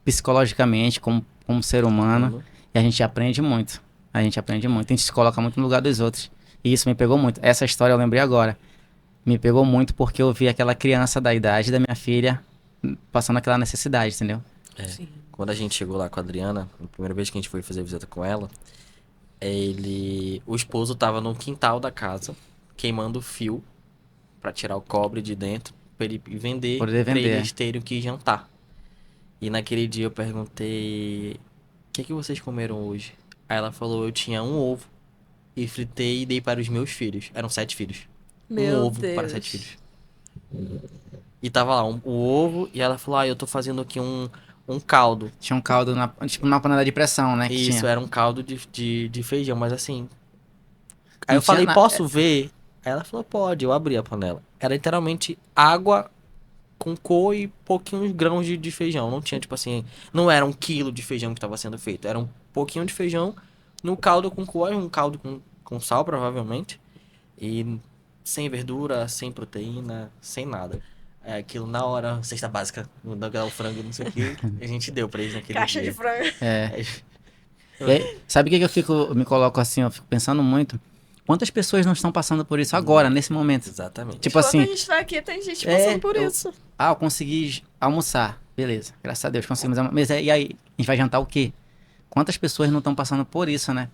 psicologicamente como ser humano e a gente aprende muito. A gente se coloca muito no lugar dos outros. E isso me pegou muito. Essa história eu lembrei agora. Me pegou muito porque eu vi aquela criança da idade da minha filha passando aquela necessidade, entendeu? É. Sim. Quando a gente chegou lá com a Adriana, a primeira vez que a gente foi fazer visita com ela, o esposo tava no quintal da casa, queimando fio pra tirar o cobre de dentro, pra ele vender, Poder pra vender. eles terem o que jantar. E naquele dia eu perguntei, o que vocês comeram hoje? Aí ela falou, eu tinha um ovo e fritei e dei para os meus filhos. Eram 7 filhos. Meu um ovo Deus. para 7 filhos. E tava lá o ovo e ela falou, eu tô fazendo aqui um caldo. Tinha um caldo, tipo, numa panela de pressão, né? Que Isso, tinha. era um caldo de feijão, mas assim. Aí Não eu falei, tinha posso ver? Aí ela falou, pode, eu abri a panela. Era literalmente água com cor e pouquinhos grãos de feijão. Não tinha, tipo assim, não era 1 quilo de feijão que estava sendo feito. Era um pouquinho de feijão no caldo com cor, um caldo com sal, provavelmente. E sem verdura, sem proteína, sem nada. É aquilo na hora, cesta básica, o frango, não sei o que, a gente deu pra eles naquele Caixa dia. de frango. É. E aí, sabe o que eu me coloco assim, eu fico pensando muito? Quantas pessoas não estão passando por isso agora, nesse momento? Exatamente. Tipo Enquanto assim, a gente tá aqui, tem gente É, passando por eu- isso. eu consegui almoçar. Beleza, graças a Deus conseguimos almoçar. Mas e aí, a gente vai jantar o quê? Quantas pessoas não estão passando por isso, né?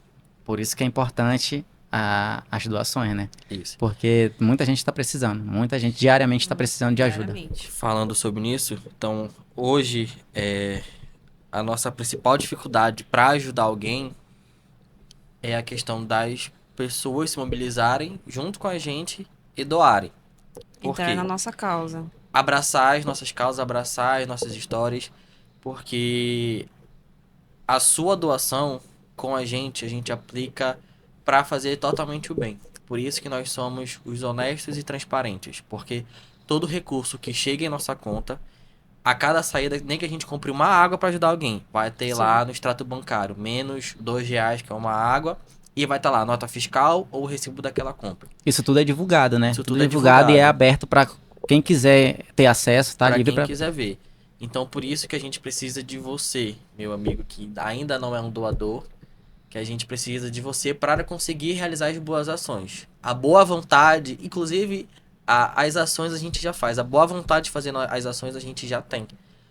Por isso que é importante as doações, né? Isso. Porque muita gente está precisando. Muita gente diariamente está precisando de ajuda. Diariamente. Falando sobre isso, então hoje a nossa principal dificuldade para ajudar alguém é a questão das pessoas se mobilizarem junto com a gente e doarem. Por Entrar quê? na nossa causa. Abraçar as nossas causas, abraçar as nossas histórias, porque a sua doação com a gente aplica para fazer totalmente o bem. Por isso que nós somos os honestos e transparentes, porque todo recurso que chega em nossa conta, a cada saída, nem que a gente compre uma água para ajudar alguém, vai ter lá no extrato bancário, menos R$2, que é uma água, e vai estar lá a nota fiscal ou o recibo daquela compra. Isso tudo é divulgado, né? Isso Tudo tudo é é divulgado e é divulgado. aberto para quem quiser ter acesso, tá? Pra Livre quem para. quiser ver. Então, por isso que a gente precisa de você, meu amigo, que ainda não é um doador, que a gente precisa de você para conseguir realizar as boas ações. A boa vontade, inclusive, as ações a gente já faz. A boa vontade de fazer as ações a gente já tem.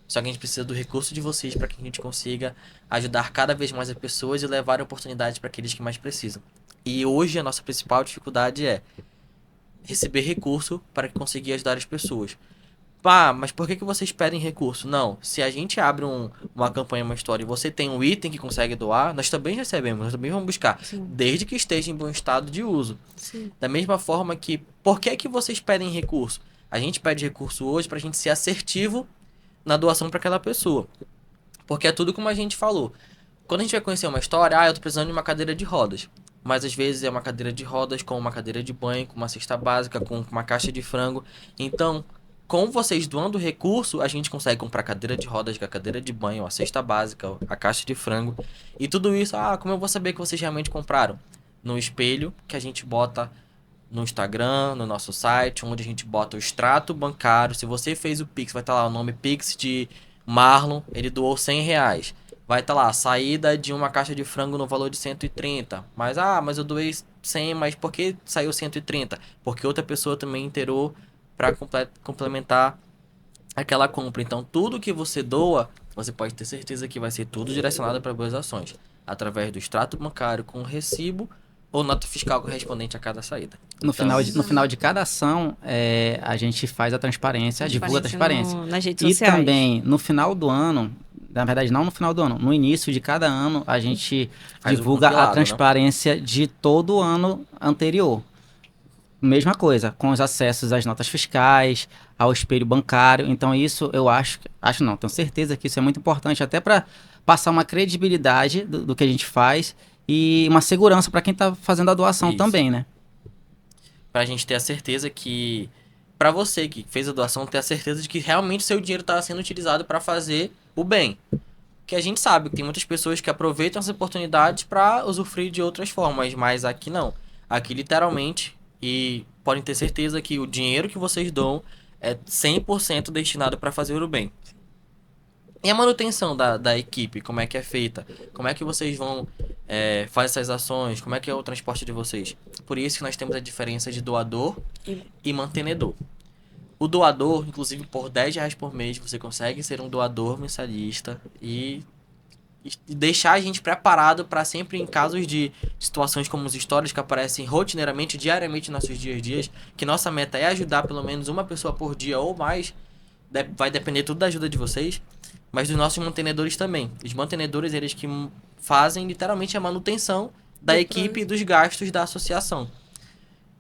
Só que a gente precisa do recurso de vocês para que a gente consiga ajudar cada vez mais as pessoas e levar oportunidades para aqueles que mais precisam. E hoje a nossa principal dificuldade é receber recurso para conseguir ajudar as pessoas. Pá, mas por que vocês pedem recurso? Não, se a gente abre uma campanha, uma história e você tem um item que consegue doar, nós também recebemos, nós também vamos buscar, desde que esteja em bom estado de uso. Sim. Da mesma forma que, por que vocês pedem recurso? A gente pede recurso hoje pra gente ser assertivo na doação para aquela pessoa. Porque é tudo como a gente falou. Quando a gente vai conhecer uma história, eu tô precisando de uma cadeira de rodas. Mas às vezes é uma cadeira de rodas com uma cadeira de banho, com uma cesta básica, com uma caixa de frango. Então, com vocês doando recurso, a gente consegue comprar cadeira de rodas, a cadeira de banho, a cesta básica, a caixa de frango. E tudo isso, como eu vou saber que vocês realmente compraram? No espelho que a gente bota no Instagram, no nosso site, onde a gente bota o extrato bancário. Se você fez o Pix, vai estar lá o nome Pix de Marlon, ele doou R$100. Vai estar lá, saída de uma caixa de frango no valor de 130. Mas eu doei 100, mas por que saiu 130? Porque outra pessoa também inteirou para complementar aquela compra. Então, tudo que você doa, você pode ter certeza que vai ser tudo direcionado para boas ações, através do extrato bancário com recibo ou nota fiscal correspondente a cada saída. No final de cada ação, a gente faz a transparência, divulga a transparência. Nas redes E sociais. também, no final do ano, na verdade, não no final do ano, no início de cada ano, a gente Faz um divulga a compilado, transparência de todo o ano anterior. Mesma coisa, com os acessos às notas fiscais, ao espelho bancário. Então isso eu tenho certeza que isso é muito importante até para passar uma credibilidade do que a gente faz e uma segurança para quem está fazendo a doação Isso. também, né? Pra gente ter a certeza que, pra você que fez a doação, ter a certeza de que realmente seu dinheiro está sendo utilizado para fazer o bem. Que a gente sabe que tem muitas pessoas que aproveitam as oportunidades para usufruir de outras formas, mas aqui não. Aqui literalmente, e podem ter certeza que o dinheiro que vocês dão é 100% destinado para fazer o bem. E a manutenção da equipe, como é que é feita? Como é que vocês vão fazer essas ações? Como é que é o transporte de vocês? Por isso que nós temos a diferença de doador e mantenedor. O doador, inclusive por R$10 por mês, você consegue ser um doador mensalista e deixar a gente preparado para sempre em casos de situações como as histórias que aparecem rotineiramente, diariamente nos nossos dias, que nossa meta é ajudar pelo menos uma pessoa por dia ou mais. Vai depender tudo da ajuda de vocês, mas dos nossos mantenedores também. Os mantenedores, eles que fazem literalmente a manutenção da equipe e dos gastos da associação.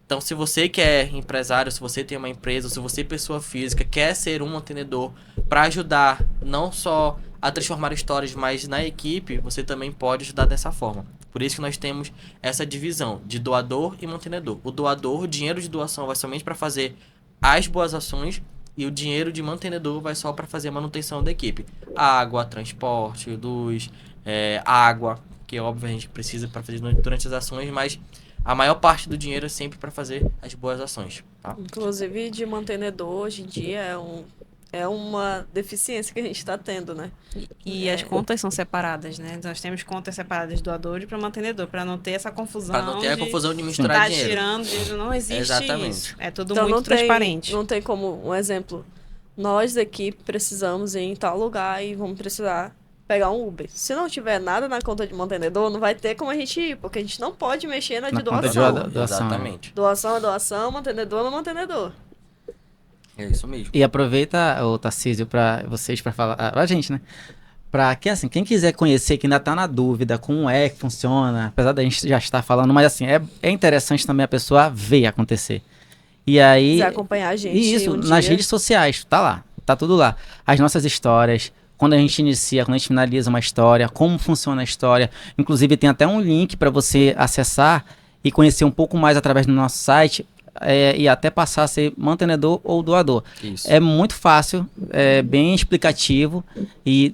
Então, se você que é empresário, se você tem uma empresa, se você, pessoa física, quer ser um mantenedor para ajudar não só a transformar histórias, mas na equipe, você também pode ajudar dessa forma. Por isso que nós temos essa divisão de doador e mantenedor. O doador, o dinheiro de doação vai somente para fazer as boas ações e o dinheiro de mantenedor vai só para fazer a manutenção da equipe. Água, transporte, luz, água, que óbvio a gente precisa para fazer durante as ações, mas a maior parte do dinheiro é sempre para fazer as boas ações. Tá? Inclusive, de mantenedor, hoje em dia, é uma deficiência que a gente está tendo, né? E as contas são separadas, né? Nós temos contas separadas de doador e para mantenedor, para não ter essa confusão. Para não ter a confusão de misturar tá dinheiro. tirando dinheiro, não existe Exatamente. isso. É tudo Então, muito transparente. Não tem como, um exemplo, nós daqui precisamos ir em tal lugar e vamos precisar pegar um Uber. Se não tiver nada na conta de mantenedor, não vai ter como a gente ir, porque a gente não pode mexer na de conta de doação. doação. Exatamente. Doação é doação, mantenedor é mantenedor. É isso mesmo. E aproveita, o Tarcísio, para vocês, para falar, a gente, né? Para que, assim, quem quiser conhecer, que ainda tá na dúvida como é que funciona, apesar da gente já estar falando, mas assim, é interessante também a pessoa ver acontecer. E aí... Quiser acompanhar a gente E isso, um nas dia. redes sociais, tá lá, tá tudo lá. As nossas histórias, quando a gente inicia, quando a gente finaliza uma história, como funciona a história. Inclusive tem até um link para você acessar e conhecer um pouco mais através do nosso site e até passar a ser mantenedor ou doador. Isso. É muito fácil, é bem explicativo e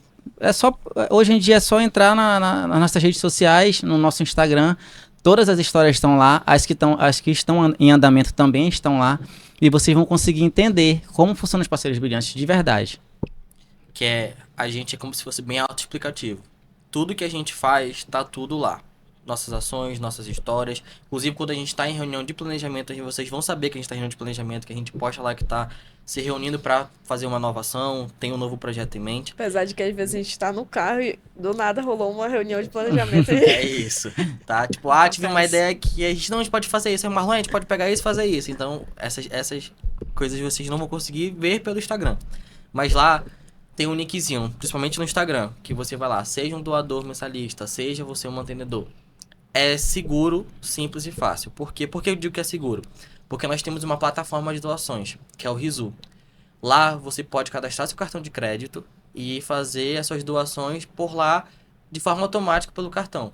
hoje em dia é só entrar nas nossas redes sociais, no nosso Instagram. Todas as histórias estão lá, as que estão em andamento também estão lá. E vocês vão conseguir entender como funcionam os parceiros brilhantes de verdade. Que a gente é como se fosse bem autoexplicativo. Tudo que a gente faz, tá tudo lá. Nossas ações, nossas histórias. Inclusive, quando a gente está em reunião de planejamento, vocês vão saber que a gente está em reunião de planejamento, que a gente posta lá que está se reunindo para fazer uma nova ação, tem um novo projeto em mente. Apesar de que às vezes a gente tá no carro e do nada rolou uma reunião de planejamento. É isso, tá? Tipo, tive uma ideia que a gente pode fazer isso. Aí, Marlon, a gente pode pegar isso e fazer isso. Então, essas coisas vocês não vão conseguir ver pelo Instagram. Mas lá tem um nickzinho, principalmente no Instagram, que você vai lá, seja um doador mensalista, seja você um mantenedor. É seguro, simples e fácil. Por quê? Por que eu digo que é seguro? Porque nós temos uma plataforma de doações, que é o Rizu. Lá você pode cadastrar seu cartão de crédito e fazer as suas doações por lá de forma automática pelo cartão.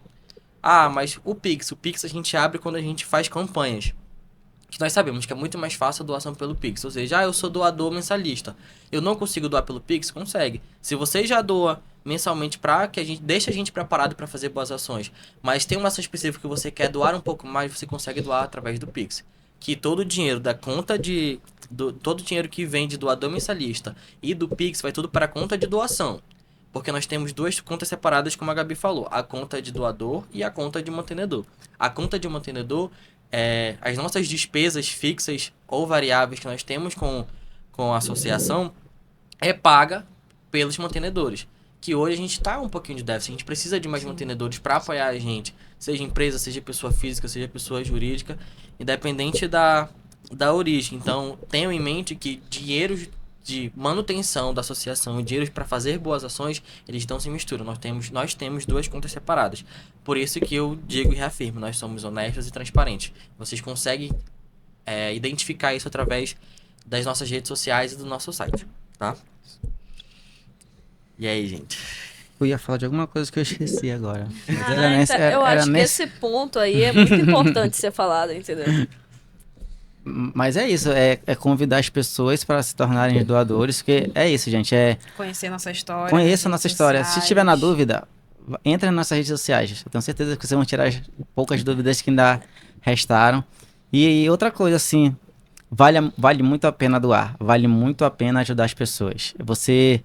Mas o Pix a gente abre quando a gente faz campanhas. que nós sabemos que é muito mais fácil a doação pelo Pix. Ou seja, eu sou doador mensalista. Eu não consigo doar pelo Pix? Consegue. Se você já doa mensalmente que a gente deixa a gente preparado para fazer boas ações, mas tem uma ação específica que você quer doar um pouco mais, você consegue doar através do Pix. Que todo o dinheiro da conta todo o dinheiro que vem de doador mensalista e do Pix vai tudo para a conta de doação. Porque nós temos duas contas separadas, como a Gabi falou. A conta de doador e a conta de mantenedor. A conta de mantenedor as nossas despesas fixas ou variáveis que nós temos com a associação é paga pelos mantenedores. Que hoje a gente está um pouquinho de déficit. A gente precisa de mais mantenedores para apoiar a gente. Seja empresa, seja pessoa física, seja pessoa jurídica. Independente da origem. Então, tenham em mente que dinheiros de manutenção da associação e dinheiros para fazer boas ações, eles não se misturam. Nós temos duas contas separadas. Por isso que eu digo e reafirmo, nós somos honestos e transparentes. Vocês conseguem identificar isso através das nossas redes sociais e do nosso site, tá? E aí, gente? Eu ia falar de alguma coisa que eu esqueci agora. Eu acho que esse ponto aí é muito importante ser falado, entendeu? Mas é isso, é convidar as pessoas para se tornarem doadores, porque é isso, gente, Conhecer nossa história. Conheça a nossa história. Sociais. Se tiver na dúvida, entre nas nossas redes sociais. Eu tenho certeza que vocês vão tirar as poucas dúvidas que ainda restaram. E outra coisa, assim, vale muito a pena doar, vale muito a pena ajudar as pessoas. Você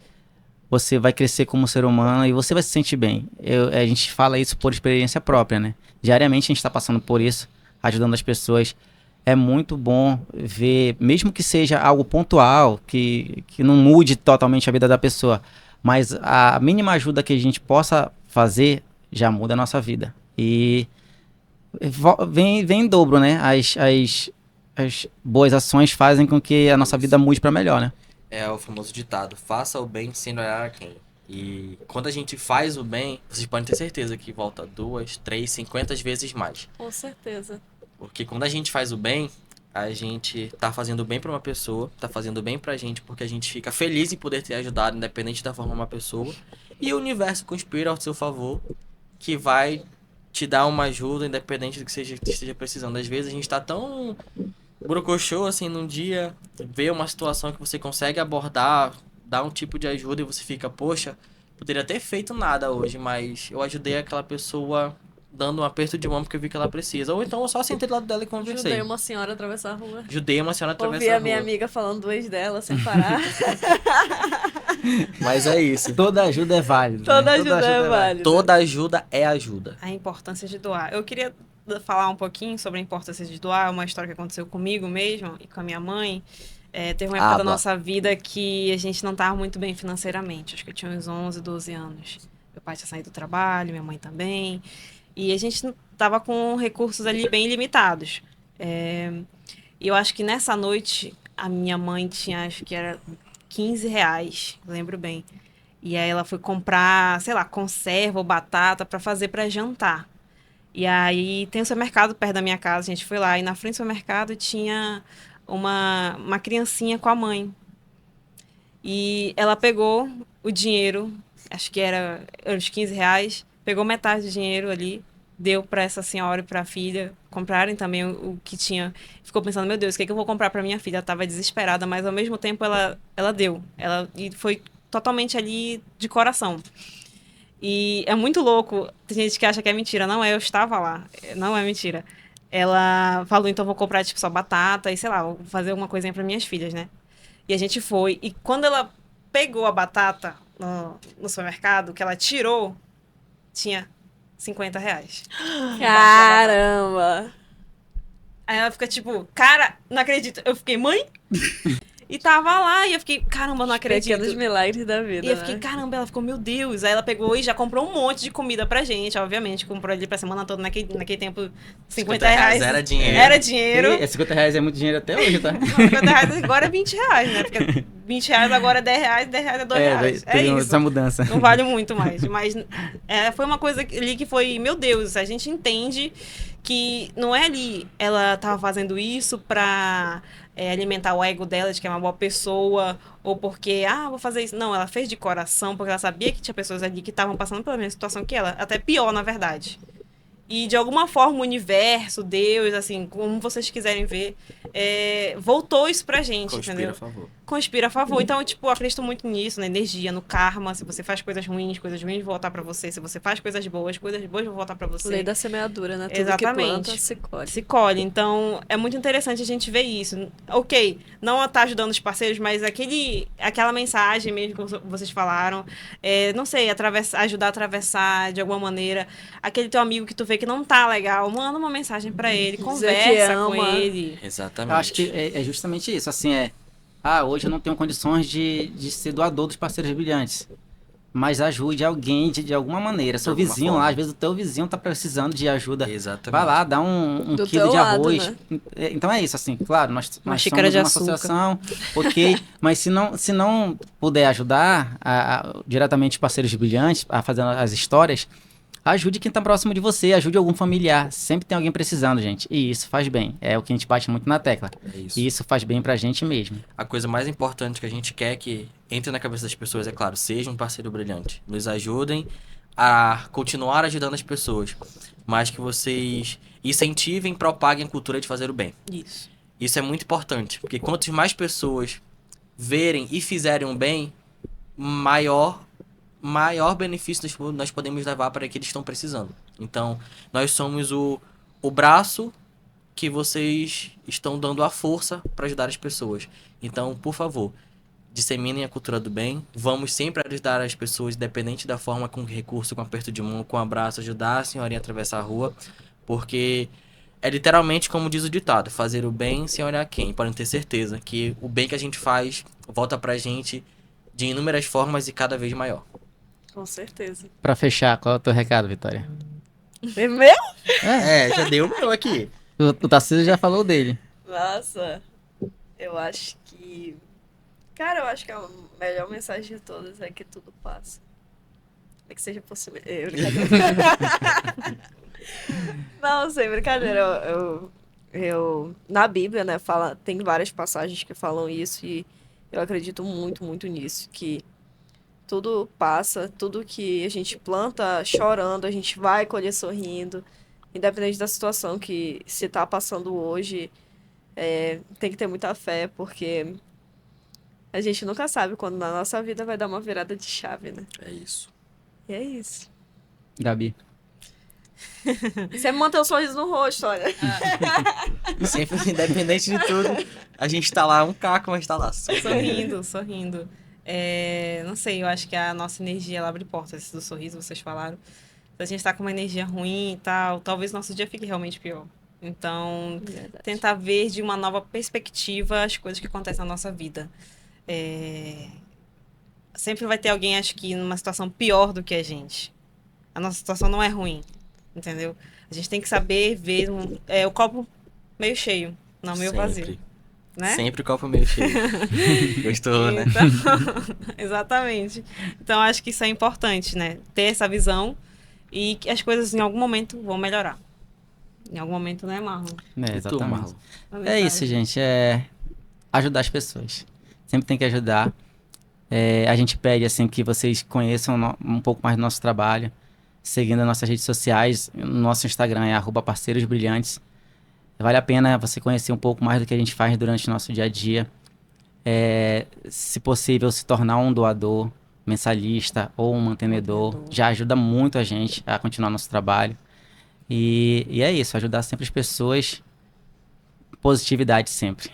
vai crescer como ser humano e você vai se sentir bem. A gente fala isso por experiência própria, né? Diariamente a gente está passando por isso, ajudando as pessoas. É muito bom ver, mesmo que seja algo pontual, que não mude totalmente a vida da pessoa, mas a mínima ajuda que a gente possa fazer já muda a nossa vida. E vem em dobro, né? As boas ações fazem com que a nossa vida mude para melhor, né? É o famoso ditado, faça o bem sem olhar a quem. E quando a gente faz o bem, vocês podem ter certeza que volta 2, 3, 50 vezes mais. Com certeza. Porque quando a gente faz o bem, a gente tá fazendo bem pra uma pessoa, tá fazendo bem pra gente, porque a gente fica feliz em poder ter ajudado, independente da forma uma pessoa. E o universo conspira ao seu favor, que vai te dar uma ajuda, independente do que esteja precisando. Às vezes a gente tá tão brocochô, assim, num dia, vê uma situação que você consegue abordar, dar um tipo de ajuda e você fica, poxa, poderia ter feito nada hoje, mas eu ajudei aquela pessoa dando um aperto de mão porque eu vi que ela precisa. Ou então eu só sentei do lado dela e conversei. Ajudei uma senhora a atravessar a rua. Ajudei uma senhora a atravessar Ouvi a a minha rua. amiga falando do ex dela sem parar. Mas é isso. Toda ajuda é válida. Toda né? ajuda é válida. Toda ajuda é ajuda. A importância de doar. Eu queria falar um pouquinho sobre a importância de doar, uma história que aconteceu comigo mesmo e com a minha mãe. Teve uma época da nossa vida que a gente não estava muito bem financeiramente. Acho que eu tinha uns 11, 12 anos. Meu pai tinha saído do trabalho, minha mãe também. E a gente estava com recursos ali bem limitados. E eu acho que nessa noite a minha mãe tinha, acho que era R$15, lembro bem. E aí ela foi comprar, sei lá, conserva ou batata para fazer para jantar. E aí tem o supermercado perto da minha casa, a gente foi lá. E na frente do supermercado tinha uma criancinha com a mãe. E ela pegou o dinheiro, acho que era uns R$15, pegou metade do dinheiro ali, deu para essa senhora e para a filha comprarem também o que tinha. Ficou pensando, meu Deus, o que eu vou comprar para minha filha? Ela estava desesperada, mas ao mesmo tempo ela deu. E foi totalmente ali de coração. E é muito louco, tem gente que acha que é mentira. Não é, eu estava lá, não é mentira. Ela falou, então vou comprar tipo só batata e sei lá, vou fazer alguma coisinha para minhas filhas, né? E a gente foi, e quando ela pegou a batata no supermercado, que ela tirou, tinha R$50. Caramba! Aí ela fica tipo, cara, não acredito. Eu fiquei, mãe? E tava lá, e eu fiquei, caramba, não acredito. Pequenos milagres da vida, E eu fiquei, caramba, ela ficou, meu Deus. Aí ela pegou e já comprou um monte de comida pra gente, obviamente. Comprou ali pra semana toda, naquele tempo, R$50. Era dinheiro. Era dinheiro. E R$50 é muito dinheiro até hoje, tá? Não, R$50 agora é R$20, né? Porque R$20 agora é R$10, R$10 é R$2. É teve isso. essa mudança. Não vale muito mais. Mas foi uma coisa ali que foi, meu Deus, a gente entende que não é ali, ela tava fazendo isso pra alimentar o ego dela de que é uma boa pessoa, ou porque, vou fazer isso. Não, ela fez de coração, porque ela sabia que tinha pessoas ali que estavam passando pela mesma situação que ela, até pior, na verdade. E de alguma forma o universo, Deus, assim, como vocês quiserem ver, voltou isso pra gente, Conspira entendeu? a favor. Conspira a favor. Então, tipo, eu acredito muito nisso, na energia, no karma. Se você faz coisas ruins vão voltar pra você. Se você faz coisas boas vão voltar pra você. Lei da semeadura, né? Tudo Exatamente. que planta se colhe. Se colhe. Então, é muito interessante a gente ver isso. Ok, não tá ajudando os parceiros, mas aquela mensagem mesmo que vocês falaram, não sei, ajudar a atravessar de alguma maneira. Aquele teu amigo que tu vê que não tá legal, manda uma mensagem pra ele, Dizer que conversa com ama. ele. Exatamente. Eu acho que é justamente isso, assim, hoje eu não tenho condições de ser doador dos parceiros brilhantes, mas ajude alguém de alguma maneira. Seu alguma vizinho forma. lá, às vezes o teu vizinho tá precisando de ajuda. Exatamente. Vai lá, dá um Do quilo teu de lado, arroz. né? Então é isso, assim, claro, nós xícara somos de uma açúcar. associação, ok, mas se não puder ajudar diretamente os parceiros brilhantes a fazer as histórias, ajude quem tá próximo de você, ajude algum familiar. Sempre tem alguém precisando, gente. E isso faz bem. É o que a gente bate muito na tecla. É isso. E isso faz bem pra gente mesmo. A coisa mais importante que a gente quer que entre na cabeça das pessoas é, claro, seja um parceiro brilhante. Nos ajudem a continuar ajudando as pessoas. Mas que vocês incentivem e propaguem a cultura de fazer o bem. Isso. Isso é muito importante. Porque quanto mais pessoas verem e fizerem o bem, maior benefício nós podemos levar para aqueles que estão precisando. Então, nós somos o braço que vocês estão dando a força para ajudar as pessoas. Então, por favor, disseminem a cultura do bem. Vamos sempre ajudar as pessoas, independente da forma, com recurso, com aperto de mão, com abraço, ajudar a senhorinha a atravessar a rua, porque é literalmente como diz o ditado, fazer o bem sem olhar quem. Podem ter certeza que o bem que a gente faz volta pra gente de inúmeras formas e cada vez maior. Com certeza. Pra fechar, qual é o teu recado, Vitória? É meu? Já deu o meu aqui. O Tarcísio já falou dele. Nossa, eu acho que... Cara, eu acho que a melhor mensagem de todas é que tudo passa. É que seja possível. Brincadeira. Não, sem brincadeira. Eu na Bíblia, né, tem várias passagens que falam isso e eu acredito muito, muito nisso. Que tudo passa, tudo que a gente planta chorando, a gente vai colher sorrindo. Independente da situação que se tá passando hoje, tem que ter muita fé, porque a gente nunca sabe quando na nossa vida vai dar uma virada de chave, né? É isso. E é isso. Gabi. E sempre manter um sorriso no rosto, olha. Sempre, independente de tudo, a gente tá lá, um caco, mas tá lá. Sorrindo. Não sei, eu acho que a nossa energia ela abre portas. Esse do sorriso, vocês falaram. Se a gente tá com uma energia ruim e tal, talvez nosso dia fique realmente pior. Então, Verdade. tentar ver de uma nova perspectiva as coisas que acontecem na nossa vida. Sempre vai ter alguém, acho que, numa situação pior do que a gente. A nossa situação não é ruim, entendeu? A gente tem que saber ver o copo meio cheio, não meio vazio. Né? Sempre o copo meio cheio. Gostou, né? Então, exatamente. Então, acho que isso é importante, né? Ter essa visão e que as coisas em algum momento vão melhorar. Em algum momento, né, Marlon? É, E tu, Marlon? exatamente. É isso, gente. Ajudar as pessoas. Sempre tem que ajudar. A gente pede assim que vocês conheçam um pouco mais do nosso trabalho, seguindo as nossas redes sociais. O nosso Instagram é @parceirosbrilhantes. Vale a pena você conhecer um pouco mais do que a gente faz durante o nosso dia a dia. Se possível, se tornar um doador, mensalista ou um mantenedor. Já ajuda muito a gente a continuar nosso trabalho. E é isso, ajudar sempre as pessoas. Positividade sempre.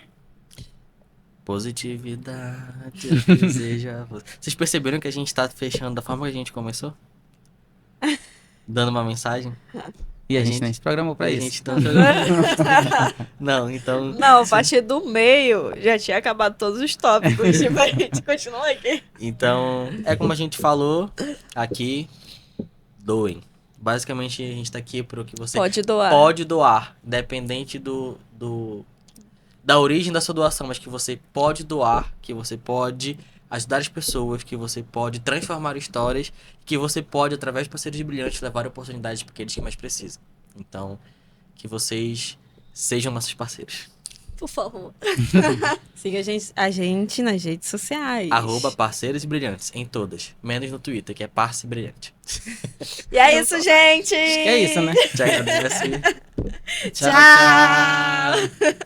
Positividade, eu desejo a você. Vocês perceberam que a gente tá fechando da forma que a gente começou? Dando uma mensagem? E a A gente gente- nem se programou pra A isso. gente tá... Não, então... Não, a partir do meio já tinha acabado todos os tópicos. Tipo, a gente continua aqui. Então, é como a gente falou aqui, doem. Basicamente, a gente tá aqui pro que você Pode doar. pode doar, independente da origem da sua doação, mas que você pode doar, que você pode ajudar as pessoas, que você pode transformar histórias, que você pode, através de parceiros brilhantes, levar oportunidades para aqueles que mais precisam. Então, que vocês sejam nossos parceiros. Por favor. Siga a gente nas redes sociais. @parceiros brilhantes, em todas. Menos no Twitter, que é Parce Brilhante. E é isso, gente! Acho que é isso, né? Te agradece. Tchau!